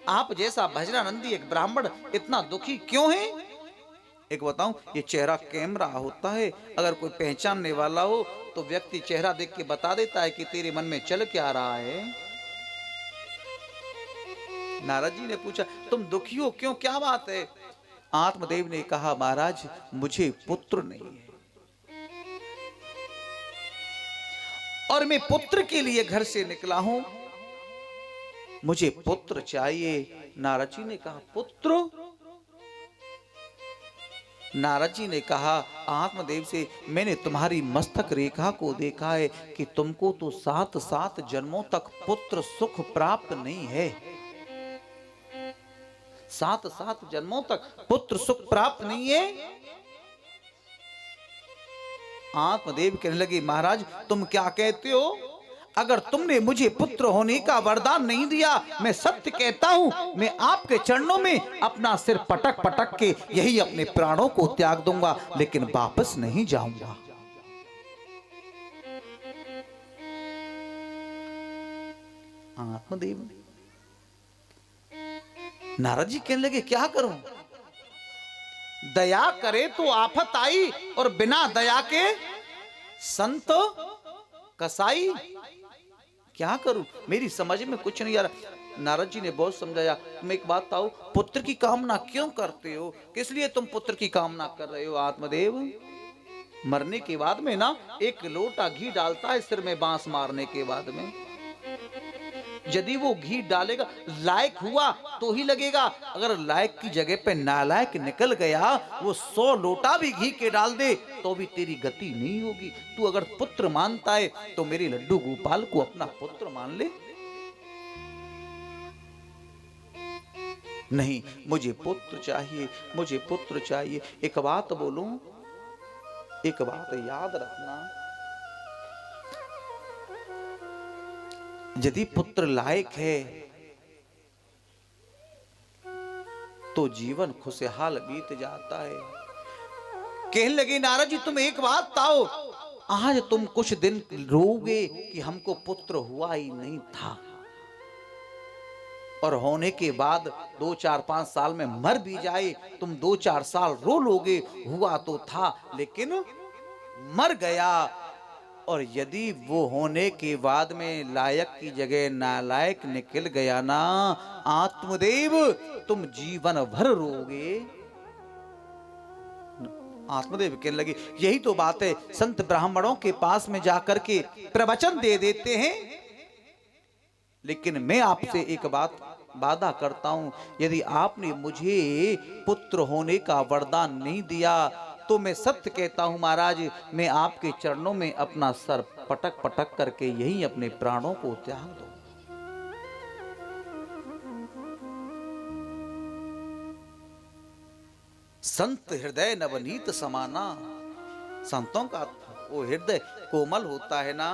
आप जैसा भजनानंदी एक ब्राह्मण इतना दुखी क्यों है? एक बताऊं, ये चेहरा कैमरा होता है, अगर कोई पहचानने वाला हो तो व्यक्ति चेहरा देख के बता देता है कि तेरे मन में चल क्या रहा है। नारद जी ने पूछा, तुम दुखी हो क्यों, क्या बात है? आत्मदेव ने कहा, महाराज मुझे पुत्र नहीं है और मैं पुत्र के लिए घर से निकला हूं, मुझे पुत्र चाहिए। नारद जी ने कहा, पुत्र? नारद जी ने कहा आत्मदेव से, मैंने तुम्हारी मस्तक रेखा को देखा है कि तुमको तो 7 जन्मों तक पुत्र सुख प्राप्त नहीं है। 7 जन्मों तक पुत्र सुख प्राप्त नहीं है। आत्मदेव कहने लगे, महाराज तुम क्या कहते हो? अगर तुमने मुझे पुत्र होने का वरदान नहीं दिया, मैं सत्य कहता हूं, मैं आपके चरणों में अपना सिर पटक पटक के यही अपने प्राणों को त्याग दूंगा, लेकिन वापस नहीं जाऊंगा। आत्मदेव नारद जी कहने लगे, क्या करूं? दया करे तो आफत आई, और बिना दया के संत कसाई। क्या करूं? मेरी समझ में कुछ नहीं आ रहा। नारद जी ने बहुत समझाया। तुम एक बात बताओ, पुत्र की कामना क्यों करते हो? किस लिए तुम पुत्र की कामना कर रहे हो? आत्मदेव मरने के बाद में ना एक लोटा घी डालता है सिर में बांस मारने के बाद में। यदि वो घी डालेगा, लायक हुआ तो ही लगेगा, अगर लायक की जगह पे नालायक निकल गया, वो 100 लोटा भी घी के डाल दे तो भी तेरी गति नहीं होगी। तू अगर पुत्र मानता है तो मेरे लड्डू गोपाल को अपना पुत्र मान ले। नहीं, मुझे पुत्र चाहिए, मुझे पुत्र चाहिए। एक बात बोलूं, एक बात याद रखना, यदि पुत्र लायक है तो जीवन खुशहाल बीत जाता है। कहने लगे, नारद जी तुम एक बात बताओ, आज तुम कुछ दिन रोगे कि हमको पुत्र हुआ ही नहीं था, और होने के बाद 2, 4, 5 साल में मर भी जाए, तुम 2, 4 साल रो लोगे, हुआ तो था लेकिन मर गया। और यदि वो होने के बाद में लायक की जगह नालायक निकल गया ना, आत्मदेव तुम जीवन भर रोगे। आत्मदेव कहने लगे, यही तो बात है, संत ब्राह्मणों के पास में जाकर के प्रवचन दे देते हैं, लेकिन मैं आपसे एक बात वादा करता हूं, यदि आपने मुझे पुत्र होने का वरदान नहीं दिया तो मैं सत्य कहता हूं महाराज, मैं आपके चरणों में अपना सर पटक पटक करके यही अपने प्राणों को त्याग दूं। संत हृदय नवनीत समाना, संतों का वो हृदय कोमल होता है ना।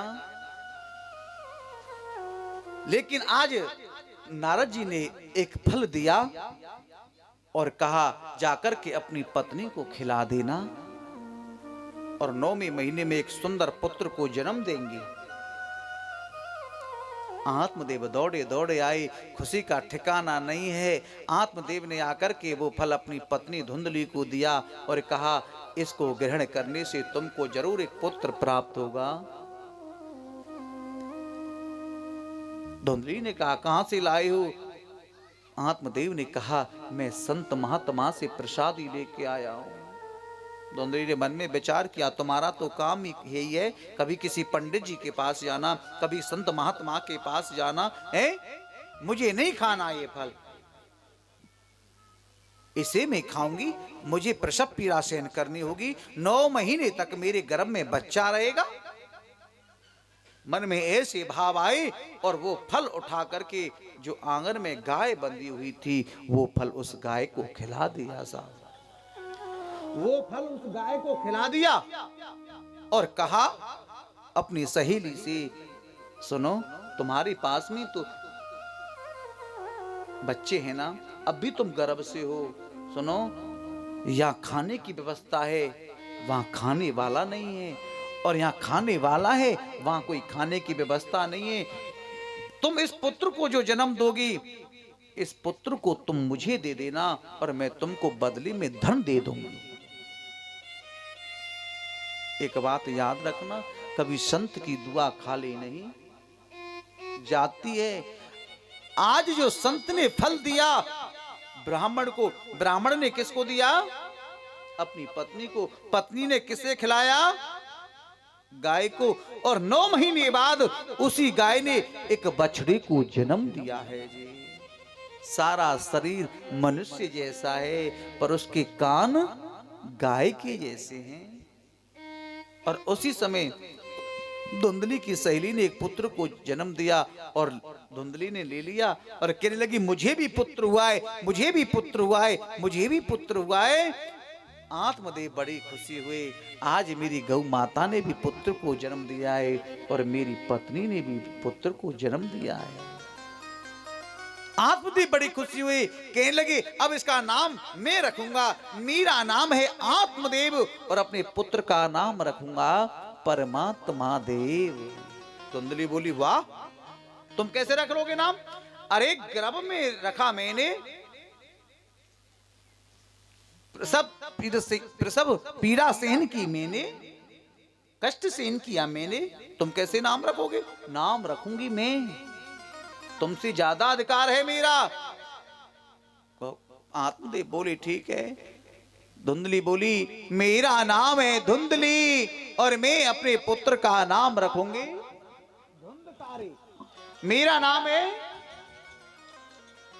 लेकिन आज नारद जी ने एक फल दिया और कहा, जाकर के अपनी पत्नी को खिला देना, और 9वें महीने में एक सुंदर पुत्र को जन्म देंगे। आत्मदेव दौड़े दौड़े आए, खुशी का ठिकाना नहीं है। आत्मदेव ने आकर के वो फल अपनी पत्नी धुंधली को दिया और कहा, इसको ग्रहण करने से तुमको जरूर एक पुत्र प्राप्त होगा। धुंधली ने कहा, कहां से लाए हो? आत्मदेव ने कहा, मैं संत महात्मा से प्रसादी लेके आया हूं। धुंधली ने मन में विचार किया, तुम्हारा तो काम ही यही है, कभी किसी पंडित जी के पास जाना, कभी संत महात्मा के पास जाना है। मुझे नहीं खाना ये फल, इसे मैं खाऊंगी, मुझे प्रसव पीड़ा सहन करनी होगी, 9 महीने तक मेरे गर्भ में बच्चा रहेगा। मन में ऐसे भाव आए और वो फल उठा करके जो आंगन में गाय बंधी हुई थी, वो फल उस गाय को खिला दिया। साहब वो फल उस गाय को खिला दिया और कहा अपनी सहेली से, सुनो तुम्हारे पास में तो बच्चे हैं ना, अब भी तुम गर्भ से हो, सुनो यहाँ खाने की व्यवस्था है, वहां खाने वाला नहीं है, और यहाँ खाने वाला है, वहां कोई खाने की व्यवस्था नहीं है। तुम इस पुत्र को जो जन्म दोगी, इस पुत्र को तुम मुझे दे देना और मैं तुमको बदले में धन दे दूंगी। एक बात याद रखना, कभी संत की दुआ खाली नहीं जाती है। आज जो संत ने फल दिया ब्राह्मण को, ब्राह्मण ने किसको दिया? अपनी पत्नी को। पत्नी ने किसे खिलाया? गाय को। और 9 महीने बाद उसी गाय ने एक बछड़े को जन्म दिया है जी। सारा शरीर मनुष्य जैसा है पर उसके कान गाय के जैसे हैं। और उसी समय धुंधली की सहेली ने एक पुत्र को जन्म दिया और धुंधली ने ले लिया और कहने लगी, मुझे भी पुत्र हुआ है, मुझे भी पुत्र हुआ है, मुझे भी पुत्र हुआ है। आत्मदेव बड़ी खुशी हुए, आज मेरी गौ माता ने भी पुत्र को जन्म दिया है और मेरी पत्नी ने भी पुत्र को जन्म दिया है। आत्मदेव बड़ी खुशी हुई, कहने लगे अब इसका नाम मैं रखूंगा, मेरा नाम है आत्मदेव और अपने पुत्र का नाम रखूंगा परमात्मा देव। धुंधली बोली वाह, तुम कैसे रख लोगे नाम? अरे गर्भ में रखा मैंने, प्रसव पीड़ा सहन की मैंने, कष्ट सहन किया मैंने, तुम कैसे नाम रखोगे? नाम रखूंगी मैं, तुमसे ज्यादा अधिकार है मेरा। आत्मदेव बोले ठीक है। धुंधली बोली मेरा नाम है धुंधली और मैं अपने पुत्र का नाम रखूंगी धुंधकारी। मेरा नाम है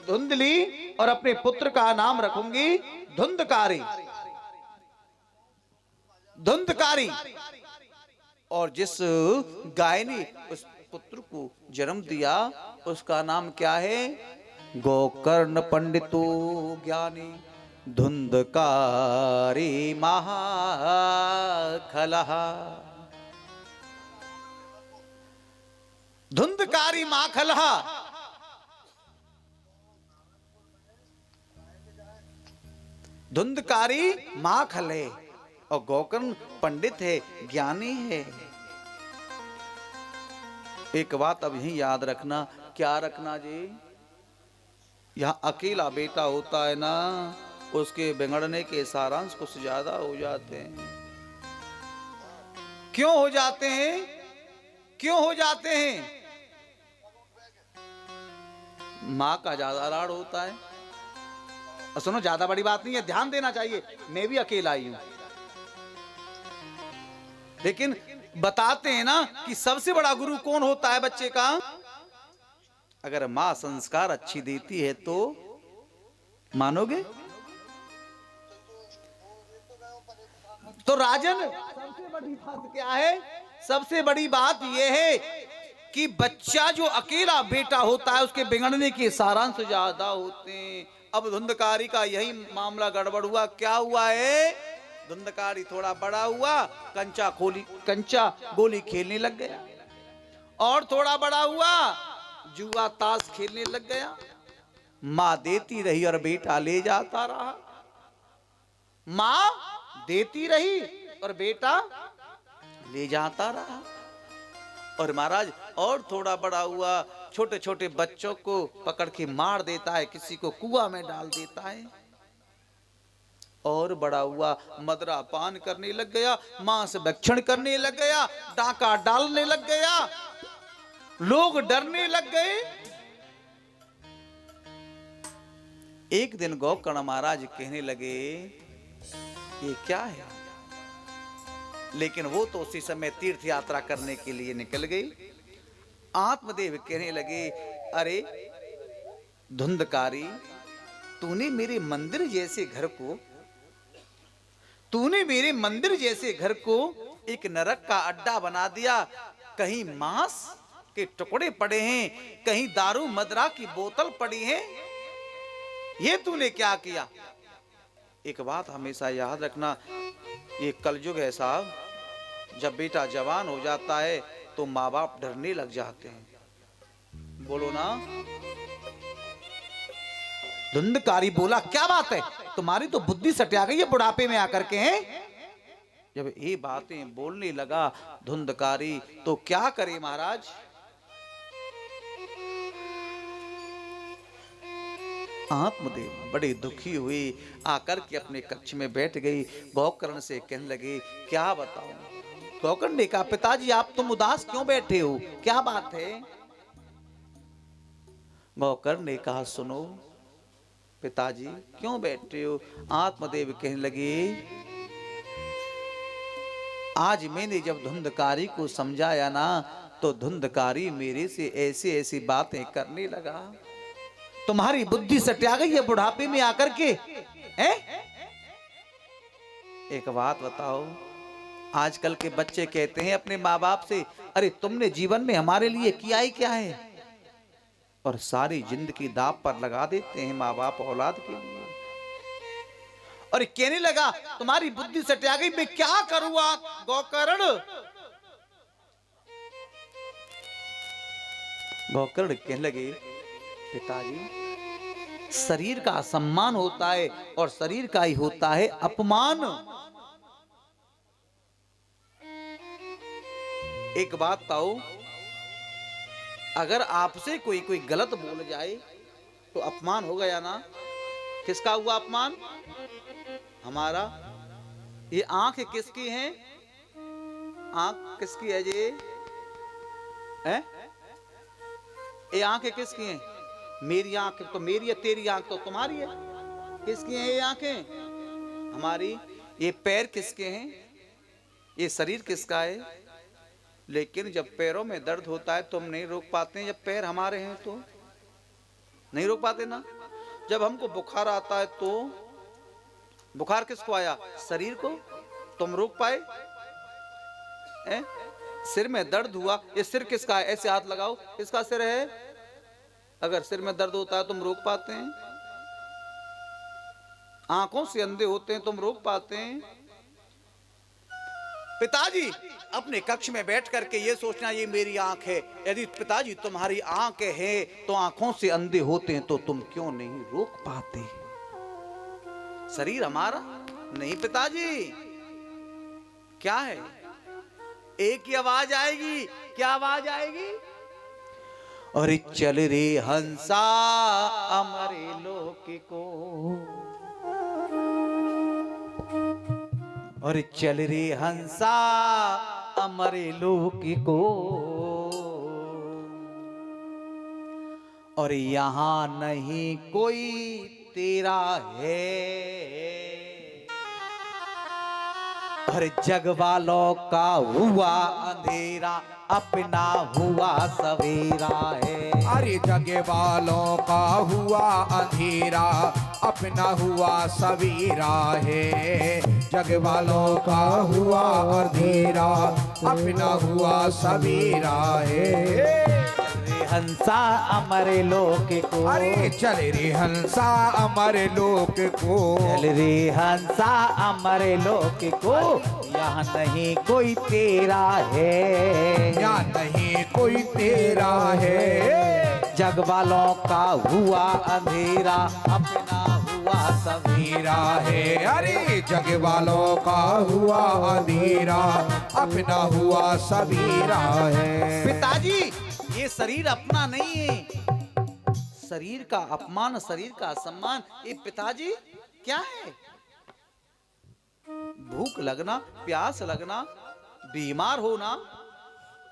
धुंधली और अपने पुत्र का नाम रखूंगी धुंधकारी। धुंधकारी। और जिस गाय ने उस पुत्र को जन्म दिया उसका नाम क्या है? गोकर्ण पंडितो ज्ञानी धुंधकारी महाखलः। धुंधकारी माखलः। धुंधकारी माखल है और गोकर्ण पंडित है, ज्ञानी है। एक बात अब यही याद रखना। क्या रखना जी? यहाँ अकेला बेटा होता है ना, उसके बिगड़ने के सारांश कुछ ज्यादा हो जाते हैं। क्यों हो जाते हैं? क्यों हो जाते हैं? माँ का ज्यादा लाड़ होता है। और सुनो, ज्यादा बड़ी बात नहीं है, ध्यान देना चाहिए। मैं भी अकेला ही हूं, लेकिन बताते हैं ना कि सबसे बड़ा गुरु कौन होता है बच्चे का? अगर मां संस्कार अच्छी देती है तो मानोगे? तो राजन, सबसे बड़ी बात क्या है? सबसे बड़ी बात यह है कि बच्चा जो अकेला बेटा होता है उसके बिगड़ने के सारांश ज्यादा होते हैं। अब धुंधकारी का यही मामला गड़बड़ हुआ। क्या हुआ है? धुंधकारी थोड़ा बड़ा हुआ, कंचा गोली खेलने लग गया, और थोड़ा बड़ा हुआ, जुआ ताश खेलने लग गया। माँ देती रही और बेटा ले जाता रहा। माँ देती रही और बेटा ले जाता रहा। और महाराज और थोड़ा बड़ा हुआ, छोटे छोटे बच्चों को पकड़ के मार देता है, किसी को कुआं में डाल देता है। और बड़ा हुआ, मदरा पान करने लग गया, मांस भक्षण करने लग गया, डाका डालने लग गया, लोग डरने लग गए। एक दिन गोकर्ण महाराज कहने लगे ये क्या है? लेकिन वो तो उसी समय तीर्थ यात्रा करने के लिए निकल गई। आत्मदेव कहने लगे अरे धुंधकारी, तूने मेरे मंदिर जैसे घर को एक नरक का अड्डा बना दिया। कहीं मांस के टुकड़े पड़े हैं, कहीं दारू मदरा की बोतल पड़ी है। ये तूने क्या किया? एक बात हमेशा याद रखना, ये कलयुग है साहब। जब बेटा जवान हो जाता है तो माँ बाप डरने लग जाते हैं। बोलो ना। धुंधकारी बोला क्या बात है, तुम्हारी तो बुद्धि सटिया गई है बुढ़ापे में आकर के। हैं जब ये बातें बोलने लगा धुंधकारी तो क्या करे महाराज? आत्मदेव बड़े दुखी हुए, आकर के अपने कक्ष में बैठ गई। गोकर्ण से कहने लगे क्या बताऊं? गोकर्ण ने कहा पिताजी आप तुम उदास क्यों बैठे हो, क्या बात है? गोकर्ण ने कहा सुनो पिताजी क्यों बैठे हो? आत्मदेव कहने लगे आज मैंने जब धुंधकारी को समझाया ना तो धुंधकारी मेरे से ऐसी ऐसी बातें करने लगा। तुम्हारी बुद्धि सटिया गई है बुढ़ापे में आकर के। एक बात बताओ, आजकल के बच्चे कहते हैं अपने माँ बाप से अरे तुमने जीवन में हमारे लिए किया ही क्या है, और सारी जिंदगी दांव पर लगा देते हैं माँ बाप औलाद के लिए। और कहने लगा तुम्हारी बुद्धि सटिया गई, मैं क्या करूंगा गोकर्ण। गोकर्ण कहने लगे पिताजी शरीर का सम्मान होता है और शरीर का ही होता है अपमान। एक बात ताऊ, अगर आपसे कोई गलत बोल जाए तो अपमान हो गया ना। किसका हुआ अपमान? हमारा। ये आंख किसकी है? आंख किसकी है जी? ये आंखें किसकी हैं? मेरी आंख तो मेरी है, तेरी आंख तो तुम्हारी है। किसकी हैं ये आंखें? हमारी। ये पैर किसके हैं? ये शरीर किसका है? लेकिन जब पैरों में दर्द होता है तो हम नहीं रोक पाते हैं। जब पैर हमारे हैं तो नहीं रोक पाते ना। जब हमको बुखार आता है तो बुखार किसको आया? शरीर को। तुम रोक पाए? सिर में दर्द हुआ, ये सिर किसका है? ऐसे हाथ लगाओ, किसका सिर है? अगर सिर में दर्द होता है तुम रोक पाते हैं? आंखों से अंधे होते हैं तुम रोक पाते हैं? पिताजी अपने कक्ष में बैठ करके ये सोचना ये मेरी आंख है। यदि पिताजी तुम्हारी आंख है तो आंखों से अंधे होते हैं तो तुम क्यों नहीं रोक पाते? शरीर हमारा नहीं पिताजी। क्या है? एक ही आवाज आएगी। क्या आवाज आएगी? अरे चल रे हंसा अमरे लोक को, अरे चल रे हंसा अमरे लोक को, और यहां नहीं कोई तेरा है। हर जग वालों का हुआ अंधेरा, अपना हुआ सवेरा है। अरे जग वालों का हुआ अंधेरा, अपना हुआ सवेरा है। जग वालों का हुआ अंधेरा, अपना हुआ सवेरा है। हंसा अमरे लोक को, अरे चल रे हंसा अमरे लोक को, चल रे हंसा अमरे लोक को, यहाँ नहीं कोई तेरा है। यहाँ नहीं कोई तेरा है। जग वालों का हुआ अंधेरा, अपना हुआ सवेरा है। अरे जग वालों का हुआ अंधेरा, अपना हुआ सवेरा है। पिताजी ये शरीर अपना नहीं है। शरीर का अपमान, शरीर का सम्मान, ये पिताजी क्या है? भूख लगना, प्यास लगना, बीमार होना,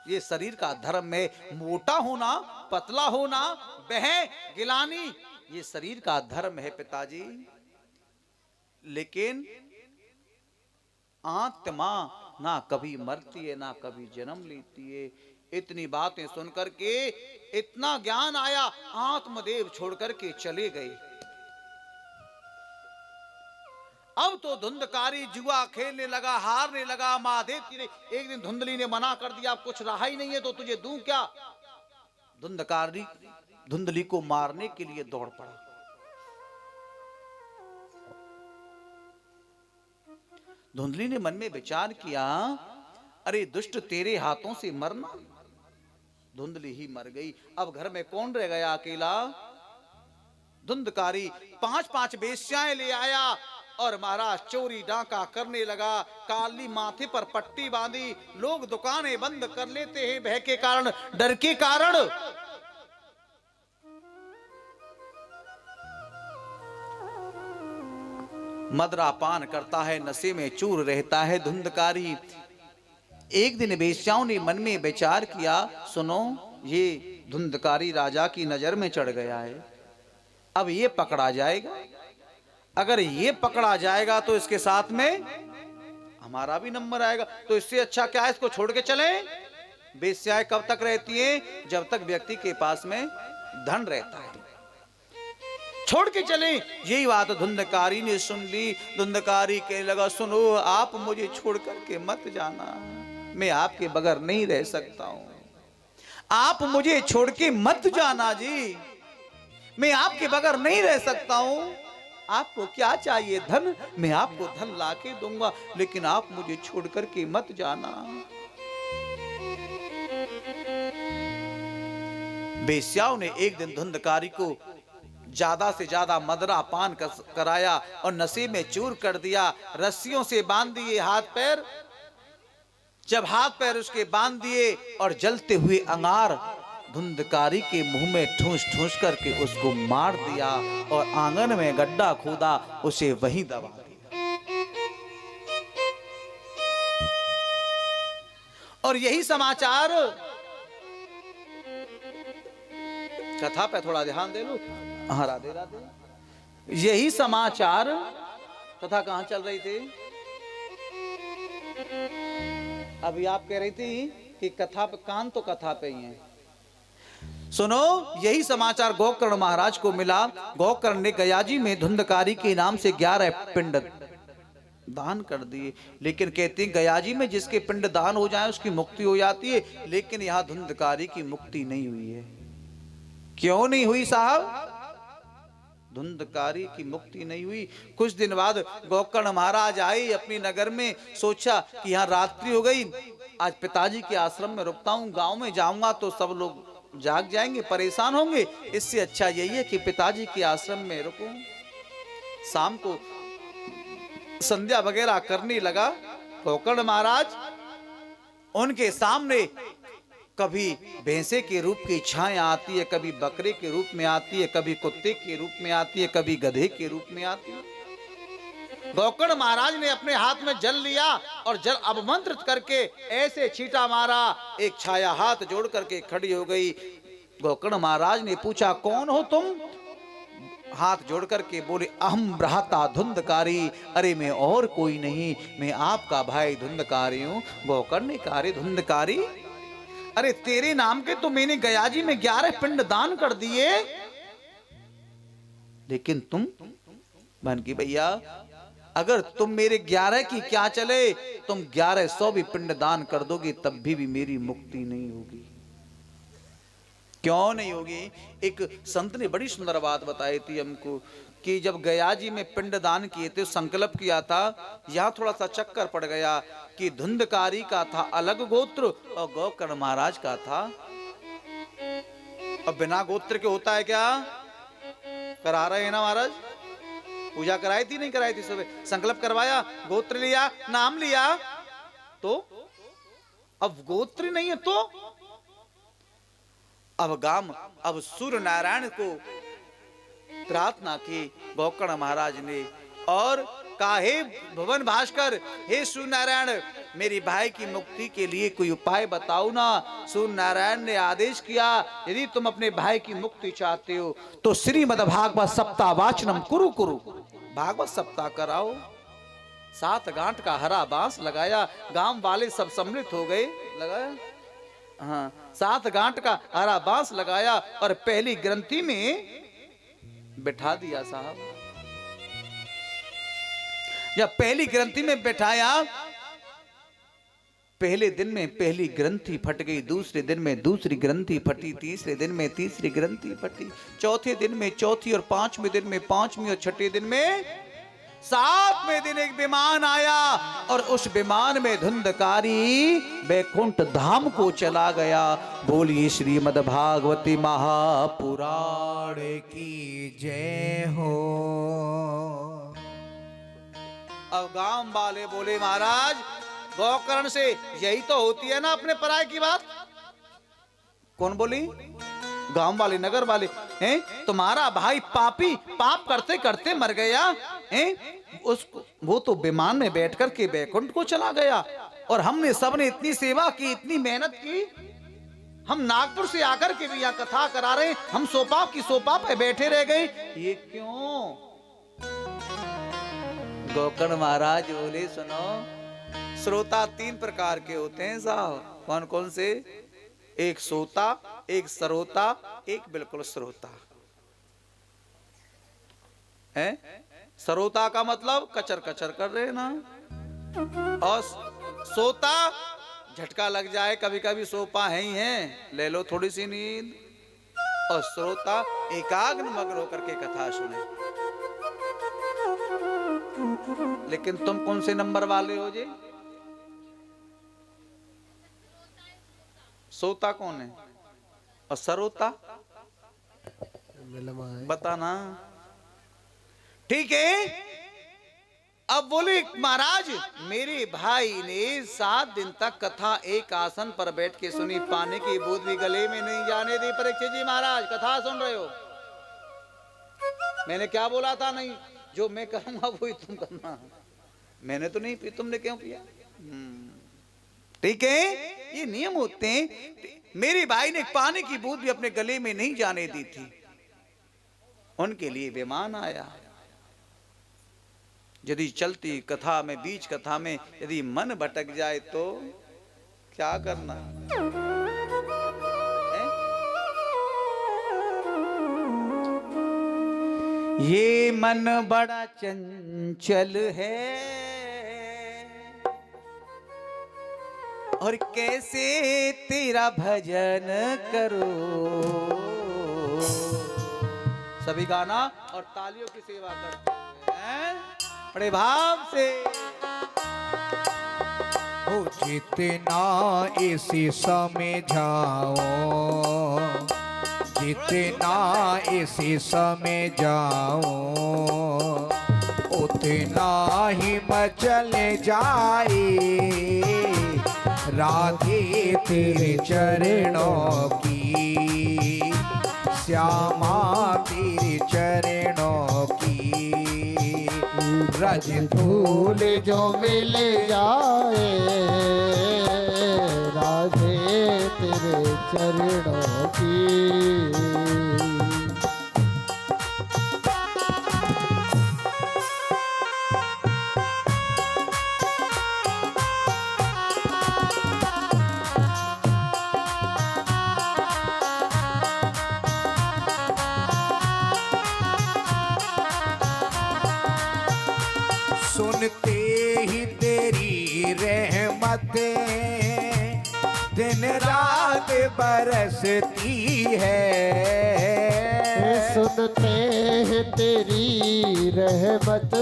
ये शरीर का धर्म है। मोटा होना, पतला होना, बह गिलानी, ये शरीर का धर्म है पिताजी। लेकिन आत्मा ना कभी मरती है ना कभी जन्म लेती है। इतनी बातें सुनकर के इतना ज्ञान आया, आत्मदेव छोड़कर के चले गए। अब तो धुंधकारी जुआ खेलने लगा, हारने लगा। महादेव एक दिन धुंधली ने मना कर दिया, अब कुछ रहा ही नहीं है तो तुझे दूं क्या? धुंधकारी धुंधली को मारने के लिए दौड़ पड़ा। धुंधली ने मन में विचार किया, अरे दुष्ट तेरे हाथों से मरना। धुंधली ही मर गई। अब घर में कौन रह गया अकेला? धुंधकारी 5-5 वेश्याएं ले आया और महाराज चोरी डाका करने लगा। काली माथे पर पट्टी बांधी। लोग दुकानें बंद कर लेते हैं भय के कारण, डर के कारण। मदरा पान करता है, नशे में चूर रहता है धुंधकारी। एक दिन वेश्याओं ने मन में विचार किया, सुनो ये धुंधकारी राजा की नजर में चढ़ गया है, अब ये पकड़ा जाएगा। अगर ये पकड़ा जाएगा तो इसके साथ में हमारा भी नंबर आएगा। तो इससे अच्छा क्या है, इसको छोड़ के चलें। वेश्याएं कब तक रहती हैं? जब तक व्यक्ति के पास में धन रहता है। छोड़ के चलें। यही बात धुंधकारी ने सुन ली। धुंधकारी कहने लगा, सुनो आप मुझे छोड़ करके मत जाना, मैं आपके बगैर नहीं रह सकता हूं। आप मुझे छोड़ के मत जाना जी, मैं आपके बगैर नहीं रह सकता हूं। आपको क्या चाहिए? धन? मैं आपको धन लाके दूंगा, लेकिन आप मुझे छोड़ करके मत जाना। बेश्याओं ने एक दिन धुंधकारी को ज्यादा से ज्यादा मदरा पान कराया और नशे में चूर कर दिया। रस्सियों से बांध दिए हाथ पैर। जब हाथ पैर उसके बांध दिए और जलते हुए अंगार धुंधकारी के मुंह में ठूस ठूस करके उसको मार दिया और आंगन में गड्ढा खोदा, उसे वहीं दबा दिया। और यही समाचार, कथा पे थोड़ा ध्यान दे लो। हाँ, राधे राधे। यही समाचार कथा कहां चल रही थी? अभी आप कह रही थी कि कथा पे, कान तो कथा पे ही है। सुनो, यही समाचार गोकर्ण महाराज को मिला। गोकर्ण ने गयाजी में धुंधकारी के नाम से 11 पिंड दान कर दिए। लेकिन कहते हैं गयाजी में जिसके पिंड दान हो जाए उसकी मुक्ति हो जाती है, लेकिन यहां धुंधकारी की मुक्ति नहीं हुई है। क्यों नहीं हुई साहब? धुंधकारी की मुक्ति नहीं हुई। कुछ दिन बाद गोकर्ण महाराज आए अपनी नगर में। सोचा कि यहाँ रात्रि हो गई, आज पिताजी के आश्रम में रुकता हूँ, गांव में जाऊंगा तो सब लोग जाग जाएंगे, परेशान होंगे। इससे अच्छा यही है कि पिताजी के आश्रम में रुकूं। शाम को संध्या वगैरह करने लगा। गोकर्ण महाराज उनके सामने कभी भैंसे के रूप की छाया आती है, कभी बकरे के रूप में आती है, कभी कुत्ते के रूप में आती है, कभी गधे के रूप में आती है। गोकर्ण महाराज ने अपने हाथ में जल लिया और जल अवमंत्रित करके ऐसे छींटा मारा, एक छाया हाथ जोड़ करके खड़ी हो गई। गोकर्ण महाराज ने पूछा, कौन हो तुम? हाथ जोड़ करके बोले, अहम भ्राता धुंधकारी। अरे मैं और कोई नहीं, मैं आपका भाई धुंधकारी हूं। गोकर्ण ने कहा, अरे धुंधकारी, अरे तेरे नाम के तो मैंने गयाजी में 11 पिंड दान कर दिए, लेकिन तुम बन की भैया, अगर तुम मेरे 11 की क्या चले, तुम 1100 भी पिंड दान कर दोगे तब भी मेरी मुक्ति नहीं होगी। क्यों नहीं होगी? एक संत ने बड़ी सुंदर बात बताई थी हमको कि जब गयाजी में पिंड दान किए थे, संकल्प किया था, यहां थोड़ा सा चक्कर पड़ गया कि धुंधकारी का था अलग गोत्र और गोकर्ण महाराज का था। अब बिना गोत्र के होता है क्या? करा रहे हैं ना महाराज? पूजा कराई थी नहीं कराई थी? सुबह संकल्प करवाया, गोत्र लिया, नाम लिया, तो अब गोत्र नहीं है तो अब सूर्य नारायण को प्रार्थना की गोकर्ण महाराज ने और कहा, हे भुवन भास्कर, हे सूर्य नारायण, मेरी भाई की मुक्ति के लिए कोई उपाय बताओ ना। सूर्य नारायण ने आदेश किया, यदि तुम अपने भाई की मुक्ति चाहते हो तो श्रीमद् भागवत सप्ताह वाचनम कुरु कुरु, भागवत सप्ताह कराओ। 7 गांठ का हरा बांस लगाया, गांव वाले सब सम्मिलित हो गए। लगाया, हाँ, 7 गांठ का हरा बांस लगाया और पहली ग्रंथि में बिठा दिया साहब। जब पहली ग्रंथि में बिठाया, पहले दिन में पहली ग्रंथि फट गई, दूसरे दिन में दूसरी ग्रंथि फटी, तीसरे दिन में तीसरी ग्रंथि फटी, चौथे दिन में चौथी और 5वें दिन में 5वीं और 6ठे दिन में 7वें दिन एक विमान आया और उस विमान में धुंधकारी बैकुंठ धाम को चला गया। बोलिए श्रीमद् भागवती महापुराण की जय हो। अब गांव वाले बोले, महाराज गोकर्ण से यही तो होती है ना अपने पराये की बात। कौन बोली? गांव वाले, नगर वाले हैं। तुम्हारा भाई पापी पाप करते करते मर गया हैं, उसको वो तो विमान में बैठ कर के बैकुंठ को चला गया और हमने सबने इतनी सेवा की, इतनी मेहनत की, हम नागपुर से आकर के भी यहाँ कथा करा रहे, हम सोपाप की सोपाप पे बैठे रह गए, ये क्यों? गोकर्ण महाराज बोले, सुनो, श्रोता 3 प्रकार के होते हैं साहब। कौन कौन से? एक सोता, एक सरोता, एक बिल्कुल श्रोता है। सरोता का मतलब कचर कचर कर रहे ना, और सोता झटका लग जाए, कभी कभी सोपा है ही है, ले लो थोड़ी सी नींद। और श्रोता एकाग्र मग्न होकर के कथा सुने। लेकिन तुम कौन से नंबर वाले हो जी? सोता कौन है और सरोता बताना। ठीक है। अब बोले महाराज मेरे भाई ने 7 दिन तक कथा एक आसन पर बैठ के सुनी, पानी की बूंद भी गले में नहीं जाने दी। परीक्षित जी महाराज कथा सुन रहे हो, मैंने क्या बोला था? नहीं, जो मैं करूंगा वही तुम करना। मैंने तो नहीं पी, तुमने क्यों पिया? ठीक है, ये नियम होते हैं। मेरे भाई ने पानी की बूंद भी अपने गले में नहीं जाने दी थी, उनके लिए विमान आया। यदि चलती कथा में, बीच कथा में यदि मन भटक जाए तो क्या करना है? ये मन बड़ा चंचल है और कैसे तेरा भजन करो। सभी गाना और तालियों की सेवा करते हैं बड़े भाव से। हो जितना इसी समय जाओ, जितना इसी समय जाओ, उतना ही मचल जाए राधे तेरे चरणों की, श्यामा तेरे चरणों की। रज धूल जो मिल जाए राधे तेरे चरणों की। सुनते ही तेरी रहमत दिन रात बरसती है। सुनते हैं तेरी रहमत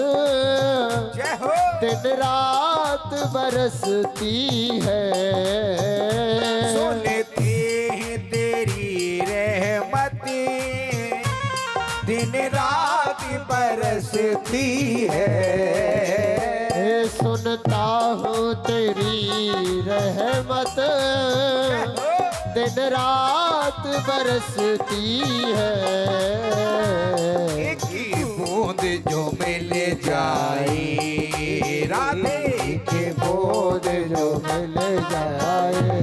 जय हो। दिन रात बरसती है। सुनते ही तेरी रहमत दिन रात बरसती है। सुनता हूँ तेरी रहमत दिन रात बरसती है। एक ही बूंद जो मिल जाए राधे के बूंद जो मिल जाए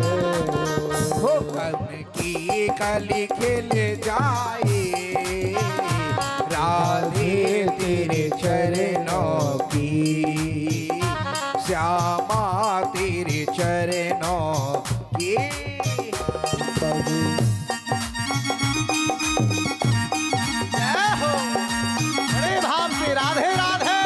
हो कन की कली खिल जाए राधे तेरे चरणों की, श्यामा तेरे चरणों की। बड़े भाव से राधे राधे।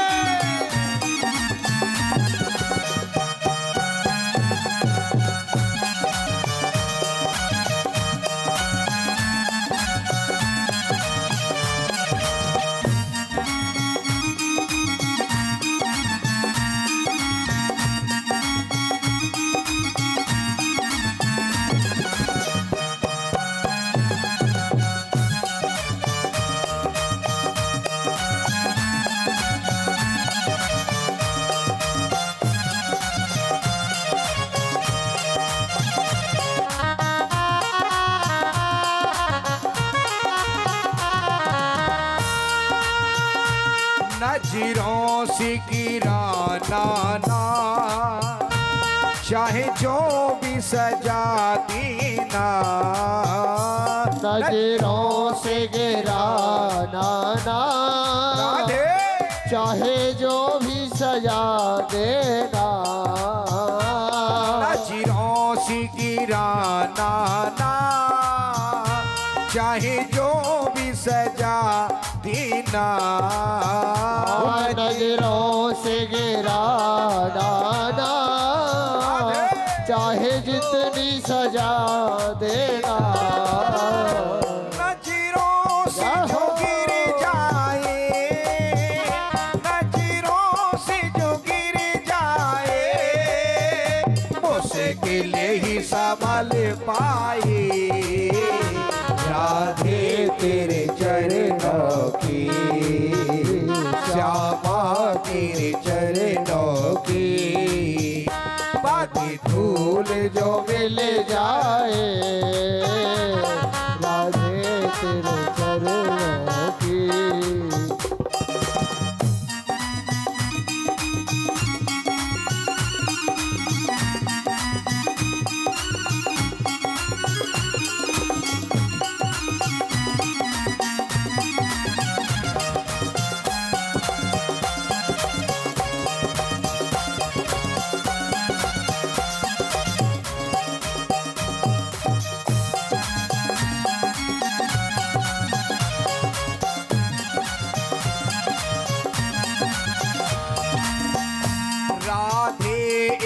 नजरों से गिराना ना चाहे जो भी सजा देना। नजरों से गिराना ना चाहे जो भी सजा देना। नजरों से गिराना ना चाहे जो भी सजा देना। नजरों से गिराना ना चाहे जितनी सजा देना। नजरों से जो गिर जाए, नजरों से अकेले ही संभाल पाए। राधे तेरे चरणों की, श्यामा तेरे चरणों की, बाकी धूल जो मिल जाए राधे तेरे चरणों की।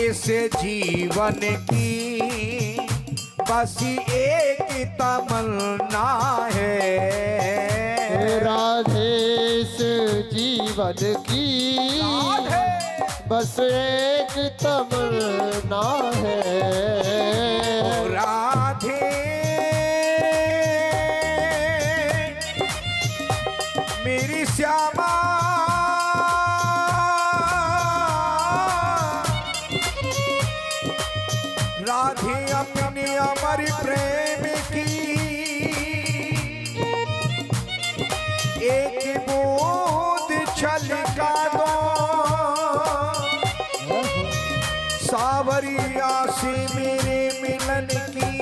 इस जीवन की बस एक तमन्ना है। राधे इस जीवन की बस एक तमन्ना है। राधे मेरी श्यामा राधे अपने अमर प्रेम की एक बूंद छलका दो। सावरिया से मेरे मिलन की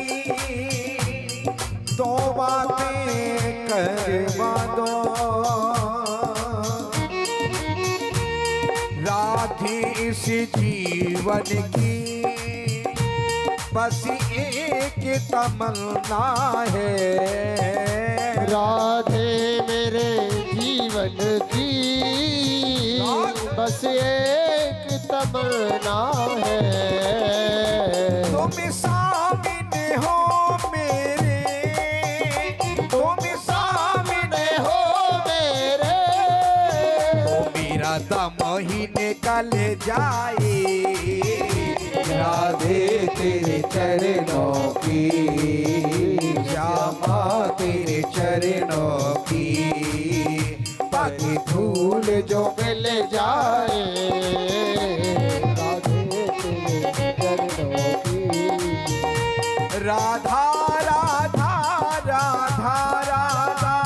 दो बातें करवा दो। राधे इस जीवन की बस एक तमन्ना है। राधे मेरे जीवन की बस एक तमन्ना है। तुम सामने हो मेरे, तुम सामने हो मेरे, मेरा दम ही निकल जाए। राधे तेरे चरणों की, श्यामा तेरे चरणों की, बाकी धूल जो मिल जाए राधे तेरे चरणों की। राधा राधा राधा राधा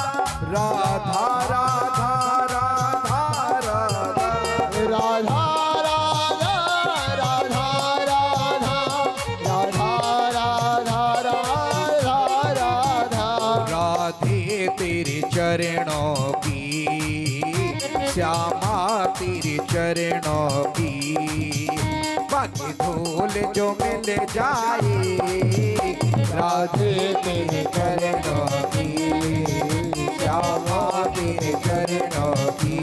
राधा राधा राधा राधा राधा तेरे चरणों की, श्यामा तेरे चरणों की, बाकी धूल जो मिल जाए। राधे तेरे चरणों की, श्यामा तेरे चरणों की,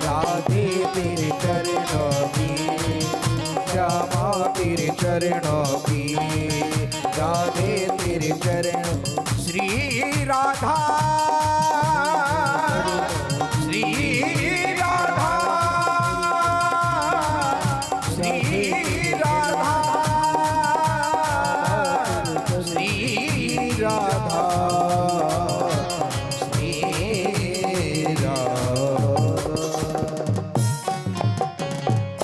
राधे तेरे चरणों की, श्यामा तेरे चरणों की, राधे तेरे चरणों। श्री राधा श्री राधा श्री राधा श्री राधा श्री राधा।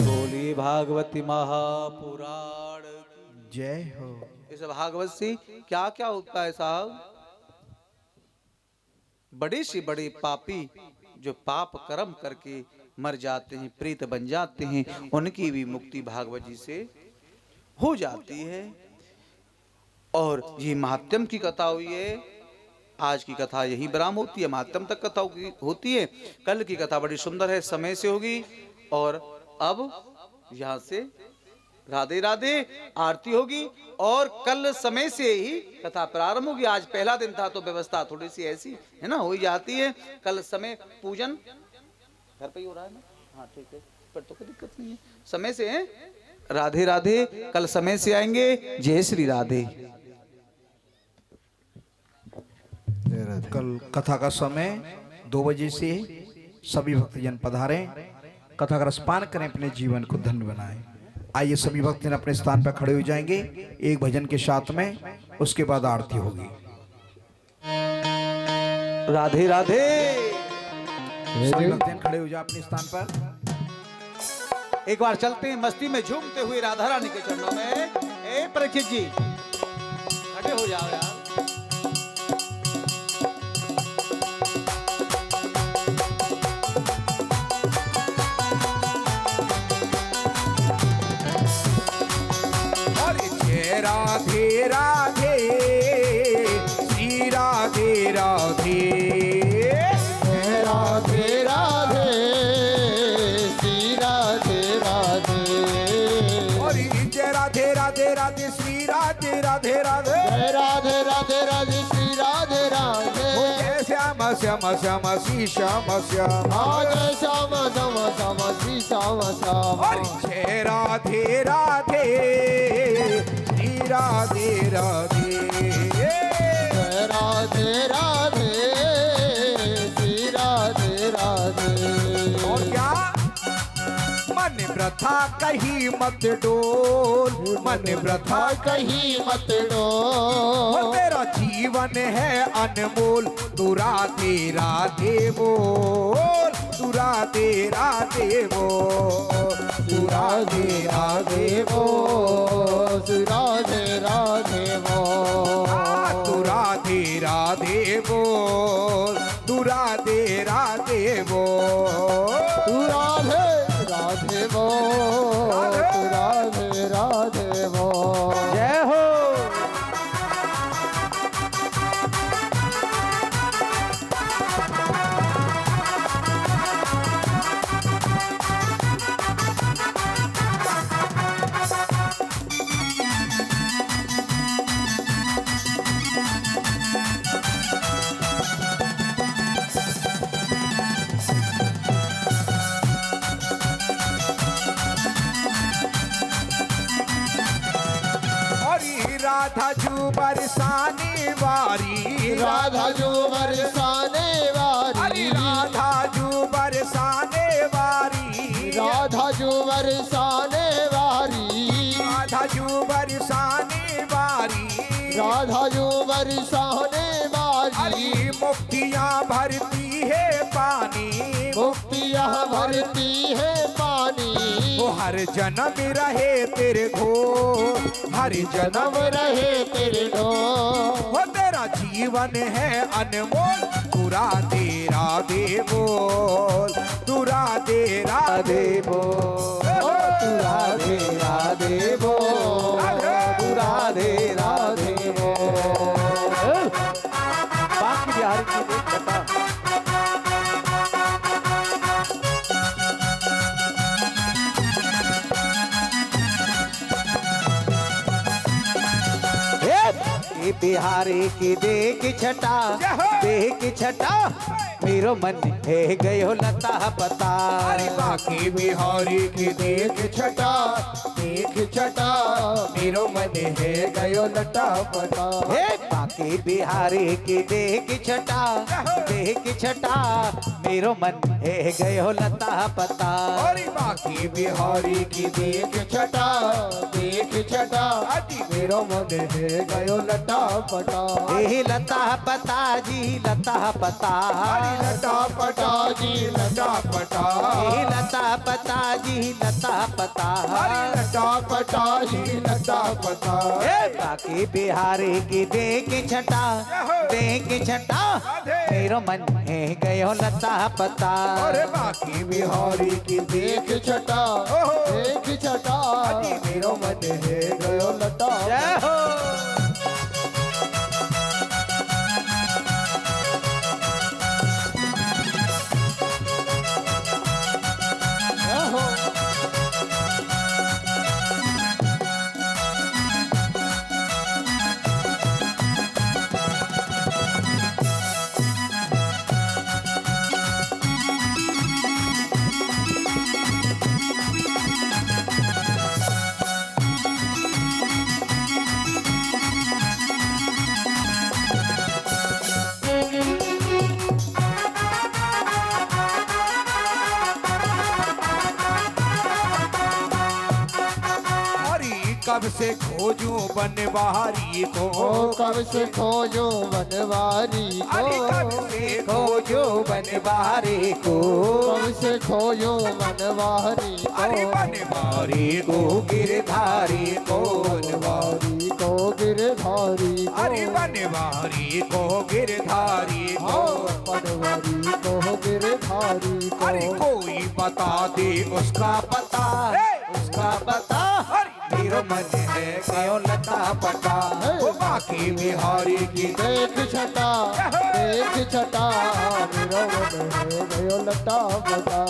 बोलिए भागवती महापुराण की जय हो। इस भागवत से क्या क्या होता है साहब? बड़े से बड़े पापी जो पाप कर्म करके मर जाते हैं, प्रेत बन जाते हैं, उनकी भी मुक्ति भागवत जी से हो जाती है। और ये महात्म की कथा हुई है। आज की कथा यही विराम होती है, महात्म तक कथा होती है। कल की कथा बड़ी सुंदर है, समय से होगी। और अब यहाँ से राधे राधे आरती होगी और कल समय से ही कथा प्रारंभ होगी। आज पहला दिन था तो व्यवस्था थोड़ी सी ऐसी है ना, हो जाती है। कल समय पूजन घर पे ही हो रहा है ना, हाँ ठीक है, पर तो कोई दिक्कत नहीं है, समय से है। राधे राधे, कल समय से आएंगे। जय श्री राधे। कल कथा का समय 2 बजे से सभी भक्तजन पधारें, कथा का रसपान करें, अपने जीवन को धन्य बनाएं। आइए सभी भक्त अपने स्थान पर खड़े हो जाएंगे एक भजन के साथ में, उसके बाद आरती होगी। राधे राधे। सभी भक्त खड़े हो जाए अपने स्थान पर। एक बार चलते हैं मस्ती में झूमते हुए राधा रानी के चरणों में। ए परीक्षित जी खड़े हो जाओ यार। राधे राधे श्री राधे राधे, राधे राधे श्री राधे राधे। और जय राधे राधे राधे श्री राधे राधे राधे, जय राधे राधे राधे श्री राधे राधे। जय श्याम श्याम श्याम श्री श्याम श्याम, जय श्याम श्याम श्याम श्री श्याम श्याम। और जय राधे राधे श्री राधे राधे, जय राधे राधे श्री राधे राधे। और क्या मन प्रथा कहीं मत डोल, मन प्रथा कहीं मत डो। तेरा जीवन है अनमोल, तू राधे राधे बोल, तू राधे राधे बोल, तू राधे राधे बोल, तू राधे राधे बोल, तू राधे राधे बोल, तू राधे राधे बोल, तू राधे राधे बोल, तू राधे राधे बोल। जय हो। राधा जू बरसाने वारी, राधा जो बरसाने वारी, राधा जू बरसाने वारी, राधा जो बरसाने वारी, राधा जू बरसाने वारी, राधा जो बरसाने वारी। मुक्तियाँ भरती है पानी, मुक्तियाँ भरती है पानी। वो हर जन्म रहे तेरे घो, हर जन्म जन्म रहे तेरे डो। वो तेरा जीवन है अनमोल, तू राधे राधे बोल, तू राधे राधे बोल, तू राधे राधे बोल, तू राधे राधे बोल। बाकी बिहारी की देख बता। बिहारी की देख छटा, देख छटा मेरो मन है गयो लता पता। बाकी बिहारी की देख छटा, देख छटा मेरो मन है गयो लटा पटा। हे बाकी बिहारी की देख छटा, देख छटा मेरो मन है गयो लता पता। और बाकी बिहारी की देख छटा, देख छटा मेरो मन है गयो लटा पटा। हे लता पता जी लता पता, लटा पटा जी लटा पटा, हे लता पता जी लता पता, लटा पटा जी लटा पता। बाकी बिहारी की देख छटा, देख छटा मेरो मन है गयो लता पता। और बाकी बिहारी की देख छटा, देख छटा मेरो मन है गयो लटा। जय हो। कब से खोजूं बनवारी को, कब से खोजो बनवारी अरे को, कब से खोजूं बनवारी को, कब से खोजो बनवारी अरे को, बनवारी को गिरधारी को, बनवारी को गिरधारी को, अरे बनवारी को गिरधारी को, हाँ बनवारी को गिरधारी को, अरे कोई बता दे उसका पता, उसका पता, मेरा मन है क्यों लता पता, वो बाकी बिहारी की देख छटा मेरा मन है गयो लटा बता।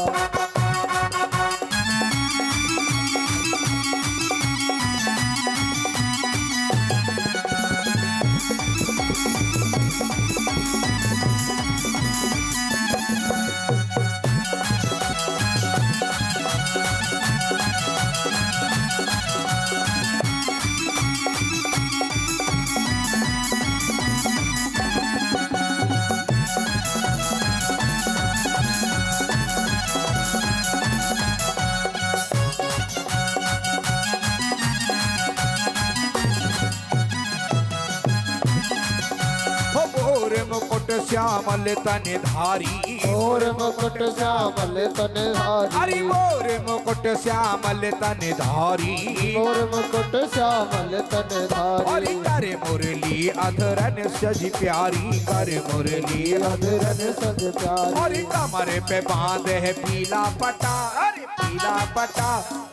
मुकुट श्यामल तन धारी, और मुकुट श्यामल तन धारी, अरे मोर मुकुट श्यामल तन धारी, और मुकुट श्यामल तन धारी, अरे कर मुरली अधरन सज प्यारी, कर मुरली अधरन सज प्यारी, और कमर पे बांध है पीला पटा, अरे पीला पटा,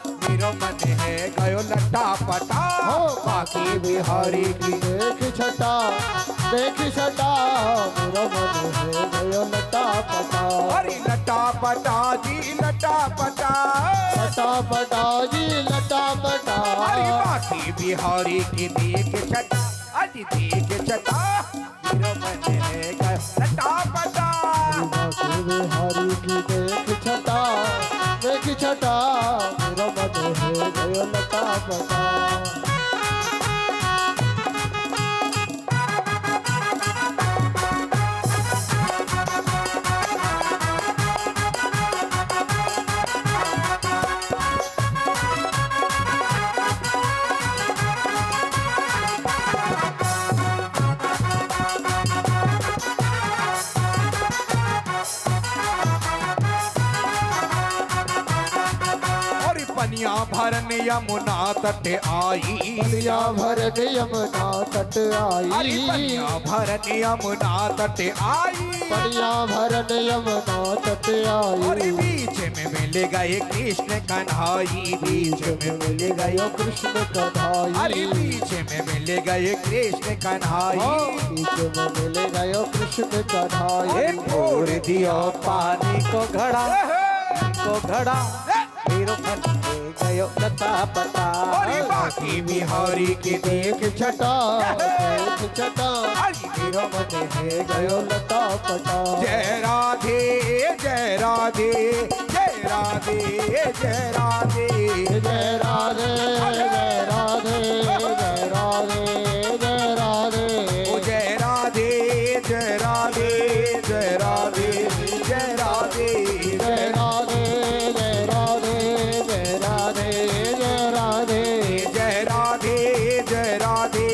मेरा मन है गयो लटा पटा, बाकी बिहारी की देख छटा मेरा मन है गयो लटा पटा, अरे लटा पटा जी लटा पटा, लटा पटा जी लटा पटा, अरे बाकी बिहारी की देख छटा, अरे देख छटा, मेरा मन है गयो लटा पटा, बाकी बिहारी की देख छटा मेरा मन है गयो लटा पटा। पनिया भरन यमुना तट आई, पनिया भरन यमुना तट अरे आई, पनिया भरन यमुना तट आई, पनिया भरन यमुना तट और आई, बीच में मिल गए कृष्ण कन्हाई, बीच में मिल गए कृष्ण अरे कन्हाई, बीच में मिल गए कृष्ण कन्हाई, बीच में मिल गयो कृष्ण कन्हाई, फोड़ दियो पानी को घड़ा, मेरा मन है गयो लता पता, और बाकी बिहारी की देख छटा मेरा मन है गयो लता पटा। जय राधे जय राधे जय राधे जय राधे जय राधे जय राधे जय राधे जय राधे, ओ जय राधे जय राधे जय राधे जय राधे जय राधे जय राधे जय राधे जय राधे, जय राधे जय राधे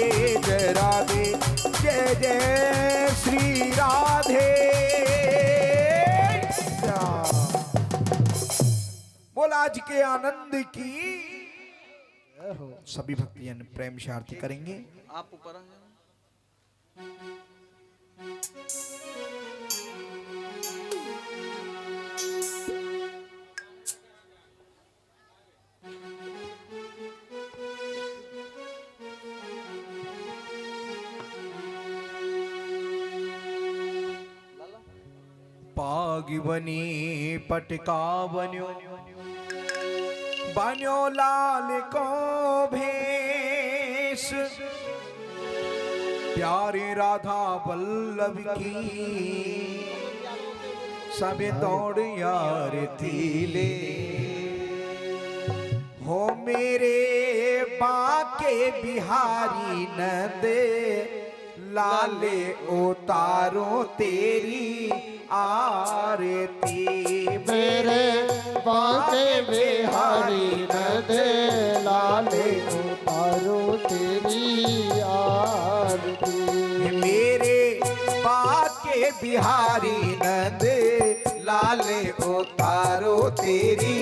जय राधे जय जय श्री राधे। बोल आज के आनंद की सभी भक्तियां प्रेम से आरती करेंगे। आप ऊपर हैं। पाग बनी पटका बन्यो बन्यो लाल को भेष, प्यारे राधा वल्लभ की सबे दौड़ यार थीले, हो मेरे बाके बिहारी नंद लाले उतारो तेरी आरती, मेरे बाके बिहारी नंद लाले उतारो उतारो तेरी आरती। मेरे बाके बिहारी नंद लाले उतारो तेरी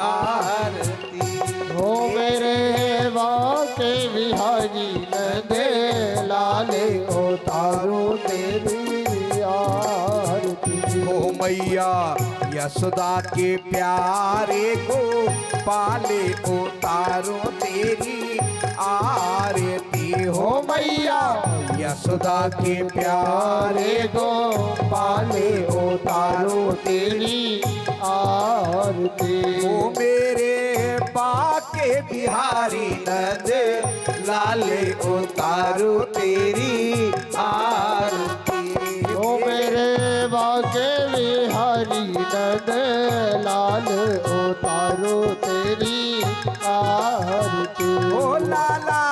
आरती। हो मेरे बाके बिहारी नंद लाले उतारो तेरी आरती। ओ मैया यशोदा के प्यारे को पाले उतारो तेरी आरती। हो मैया यशोदा के प्यारे को पाले उतारो तेरी आरती। ओ मेरे बाके बिहारी नंद लाले उतारो तेरी आरती। ओ मेरे बाके बिहारी नंद लाल उतारो तेरी आरती। ओ लाला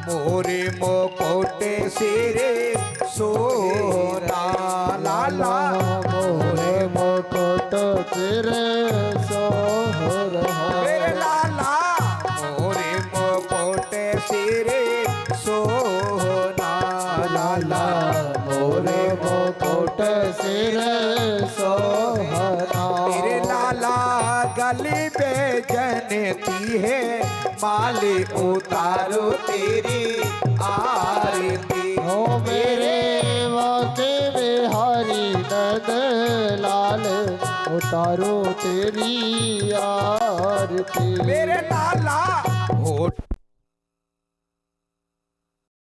मोरे मुकुट सिरे सोना लाला मोरे मुकुट तेरे सोहर मेरे लाला मोरे मुकुट सिरे सोना लाला मोरे मुकुट सिर सोहरा। मेरे लाला गली पे जनती है माले उतारो तेरी आरती। हो मेरे बाके बिहारी नंद लाल उतारो तेरी आरती। मेरे लाला होठ